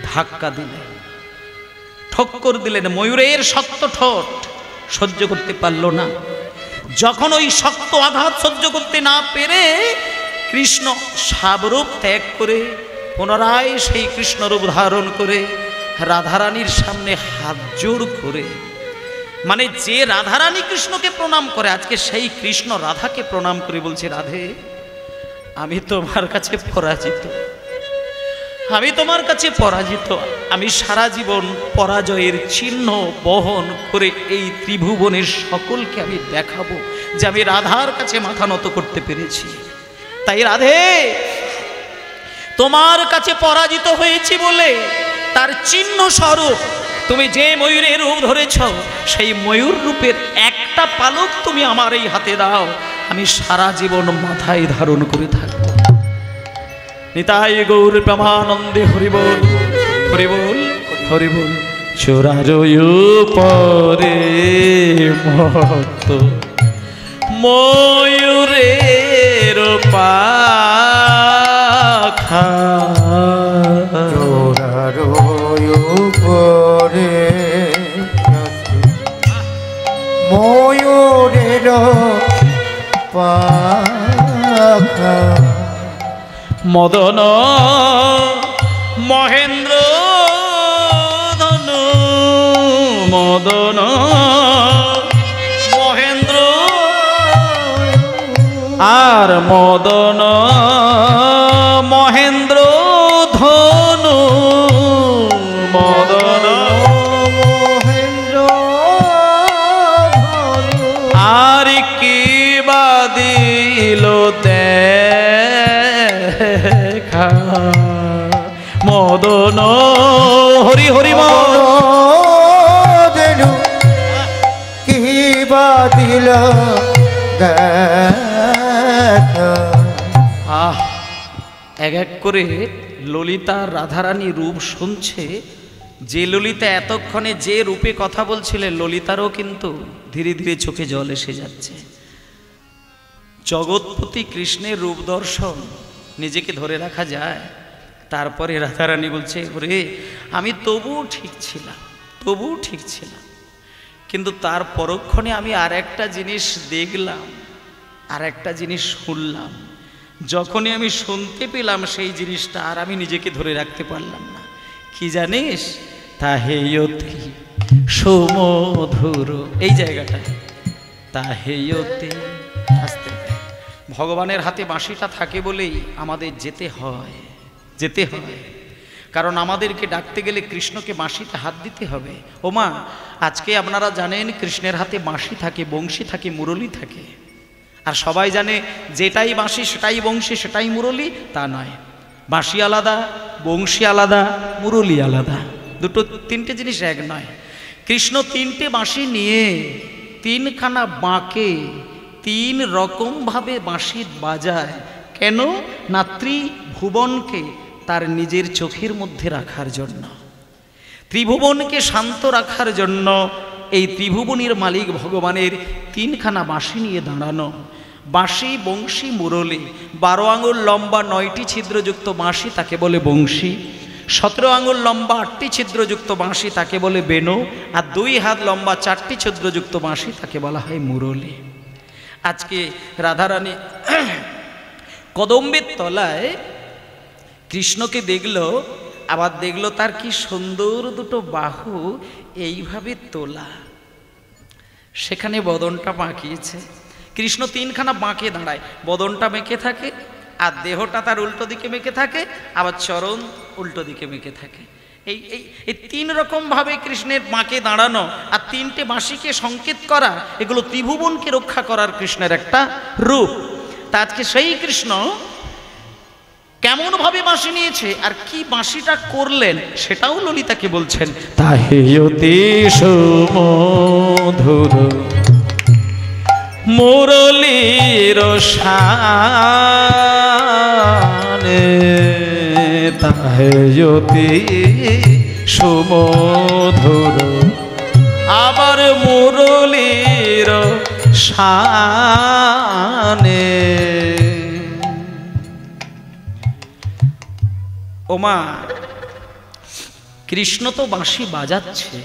Speaker 1: ধাক্কা দিলেন, ঠক্কর দিলেন। ময়ূরের শক্ত ঠোঁট সহ্য করতে পারল না। যখন ওই শক্ত আঘাত সহ্য করতে না পেরে কৃষ্ণ সাবরূপ ত্যাগ করে পুনরায় সেই কৃষ্ণরূপ ধারণ করে রাধারানীর সামনে হাত জোড় করে, মানে যে রাধারানী কৃষ্ণকে প্রণাম করে, আজকে সেই কৃষ্ণ রাধাকে প্রণাম করে বলছে, রাধে আমি তোমার কাছে পরাজিত, আমি তোমার কাছে পরাজিত। আমি সারা জীবন পরাজয়ের চিহ্ন বহন করে এই ত্রিভুবনের সকলকে আমি দেখাবো যে আমি রাধার কাছে মাথা নত করতে পেরেছি। তাই রাধে, তোমার কাছে পরাজিত হয়েছি বলে তার চিহ্ন স্বরূপ তুমি যে ময়ূরের রূপ ধরেছ, সেই ময়ূর রূপের একটা পালক তুমি আমার এই হাতে দাও, আমি সারা জীবন মাথায় ধারণ করে থাকব। নিতাই গৌর প্রেমানন্দে হরিবোল হরিবোল হরিবোল। চোরার পরে মত ময়ূরের পাখা,
Speaker 2: চোরার উপরে ময়ূরের পাখা,
Speaker 1: মদন মহেন্দ্র ধনু, মদন মহেন্দ্র আর মদন মহেন্দ্র ধনু, মদন
Speaker 2: মহেন্দ্র ধনু,
Speaker 1: আর কি বাদিল দেখা, মদন হরি হরি
Speaker 2: মদনু কি বাদিল দেখা।
Speaker 1: আহ, এক এক করে ললিতা রাধারানী রূপ শুনছে। যে ললিতা এতক্ষণে যে রূপে কথা বলছিলেন, ললিতারও কিন্তু ধীরে ধীরে চোখে জল এসে যাচ্ছে। জগৎপতি কৃষ্ণের রূপ দর্শন, নিজেকে ধরে রাখা যায়? তারপরে রাধারানী বলছে, ওরে আমি তবুও ঠিক ছিলাম, কিন্তু তার পরক্ষণে আমি আর একটা জিনিস দেখলাম, আর একটা জিনিস শুনলাম। যখনই আমি শুনতে পেলাম সেই জিনিসটা, আর আমি নিজেকে ধরে রাখতে পারলাম না। কি জানিস? তাহেয়তি সুমধুর, এই জায়গাটায় তাহেয়তি। আস্তে, ভগবানের হাতে বাঁশিটা থাকে বলেই আমাদের যেতে হয়। কারণ আমাদেরকে ডাকতে গেলে কৃষ্ণকে বাঁশিতে হাত দিতে হবে। ওমা, আজকে আপনারা জানেন কৃষ্ণের হাতে বাঁশি থাকে, বংশী থাকে, মুরলী থাকে। আর সবাই জানে যেটাই বাঁশি সেটাই বংশী সেটাই মুরলী, তা নয়। বাঁশি আলাদা, বংশী আলাদা, মুরলী আলাদা, দুটো তিনটে জিনিস এক নয়। কৃষ্ণ তিনটে বাঁশি নিয়ে তিনখানা বাঁকে তিন রকমভাবে বাঁশি বাজায়। কেন? না ত্রিভুবনকে তার নিজের চোখের মধ্যে রাখার জন্য, ত্রিভুবনকে শান্ত রাখার জন্য এই ত্রিভুবনের মালিক ভগবানের তিনখানা বাঁশি নিয়ে দাঁড়ানো। বাঁশি, বংশী, মুরলী। 12 আঙুল লম্বা 9টি ছিদ্রযুক্ত বাঁশি তাকে বলে বংশী। 17 আঙুল লম্বা 8টি ছিদ্রযুক্ত বাঁশি তাকে বলে বেণু। আর 2 হাত লম্বা 4টি ছিদ্রযুক্ত বাঁশি তাকে বলা হয় মুরলী। আজকে রাধারানী কদম্বের তলায় কৃষ্ণকে দেখল, আবার দেখলো তার কি সুন্দর দুটো বাহু এইভাবে তোলা, সেখানে বদনটা বাঁকিয়েছে। কৃষ্ণ তিনখানা বাঁকে দাঁড়ায়, বদনটা বেঁকে থাকে, আর দেহটা তার উল্টো দিকে বেঁকে থাকে, আবার চরণ উল্টো দিকে বেঁকে থাকে। এই তিন রকমভাবে কৃষ্ণের বাঁকে দাঁড়ানো আর তিনটে বাঁশিকে সংকেত করা, এগুলো ত্রিভুবনকে রক্ষা করার কৃষ্ণের একটা রূপ। তা আজকে সেই কৃষ্ণ কেমন ভাবে বাঁশি নিয়েছে আর কি বাঁশিটা করলেন সেটাও ললিতাকে বলছেন। তাহেয়তি সুমধুর মুরলীর শানে, তাহেয়তি সুমধুর আবার মুরলীর শানে। ওমা, কৃষ্ণ তো বাঁশি বাজাচ্ছে,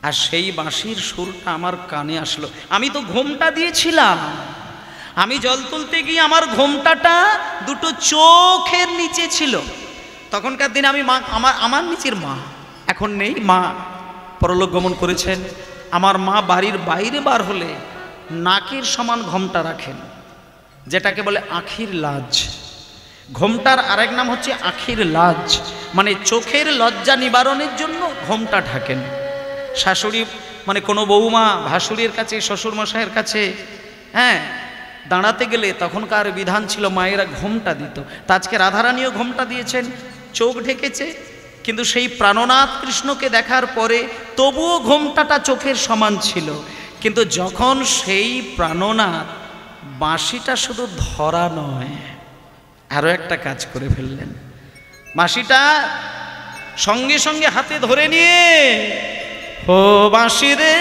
Speaker 1: আর সেই বাঁশির সুরটা আমার কানে আসলো। আমি তো ঘোমটা দিয়েছিলাম, আমি জল তুলতে গিয়ে আমার ঘোমটাটা দুটো চোখের নিচে ছিল। তখনকার দিনে আমি আমার নিচের মা এখন নেই, মা পরলোক গমন করেছেন। আমার মা বাড়ির বাইরে বার হলে নাকের সমান ঘোমটা রাখেন, যেটাকে বলে আখির লাজ। ঘোমটার আরেক নাম হচ্ছে আখির লাজ, মানে চোখের লজ্জা নিবারণের জন্য ঘোমটা ঢাকেন। শাশুড়ি মানে কোনো বৌমা ভাসুরের কাছে, শ্বশুর মশাইয়ের কাছে দাঁড়াতে গেলে তখনকার বিধান ছিল মায়েরা ঘোমটা দিত। তা আজকে রাধারানীও ঘোমটা দিয়েছেন, চোখ ঢেকেছে, কিন্তু সেই প্রাণনাথ কৃষ্ণকে দেখার পরে তবুও ঘোমটাটা চোখের সমান ছিল। কিন্তু যখন সেই প্রাণনাথ বাঁশিটা শুধু ধরা নয়, আরো একটা কাজ করে ফেললেন। বাঁশিটা সঙ্গে সঙ্গে হাতে ধরে নিয়ে, ও বাঁশি রে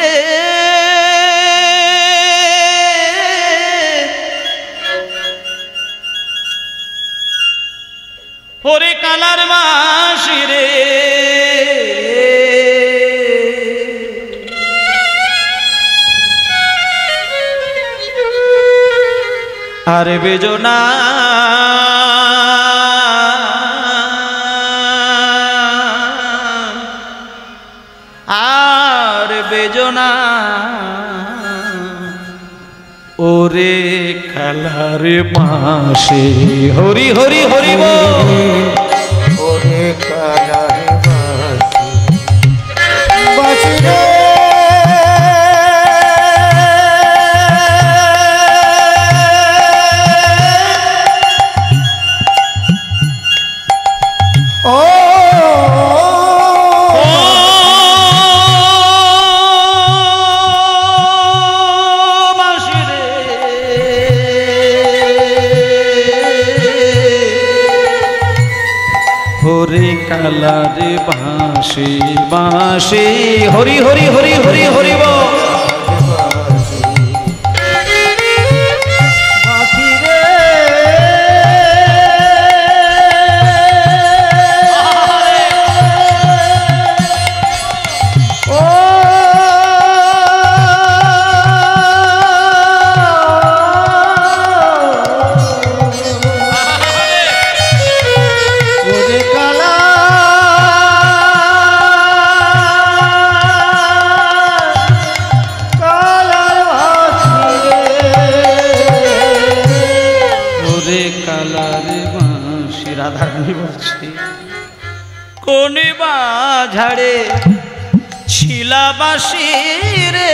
Speaker 1: ওরে কালার বাঁশি রে, আরে বেজো না আর বেজো না, ওরে কালার বাঁশি। হরি হরি হরি বল,
Speaker 2: ওরে কালার বাঁশি, বাঁশি রে ও
Speaker 1: হরি কালার বাঁশি বাঁশি, হরি হরি হরি হরি হরি বল। রাধারানী বলছি কোন বাঝারে ছিলা বাসি রে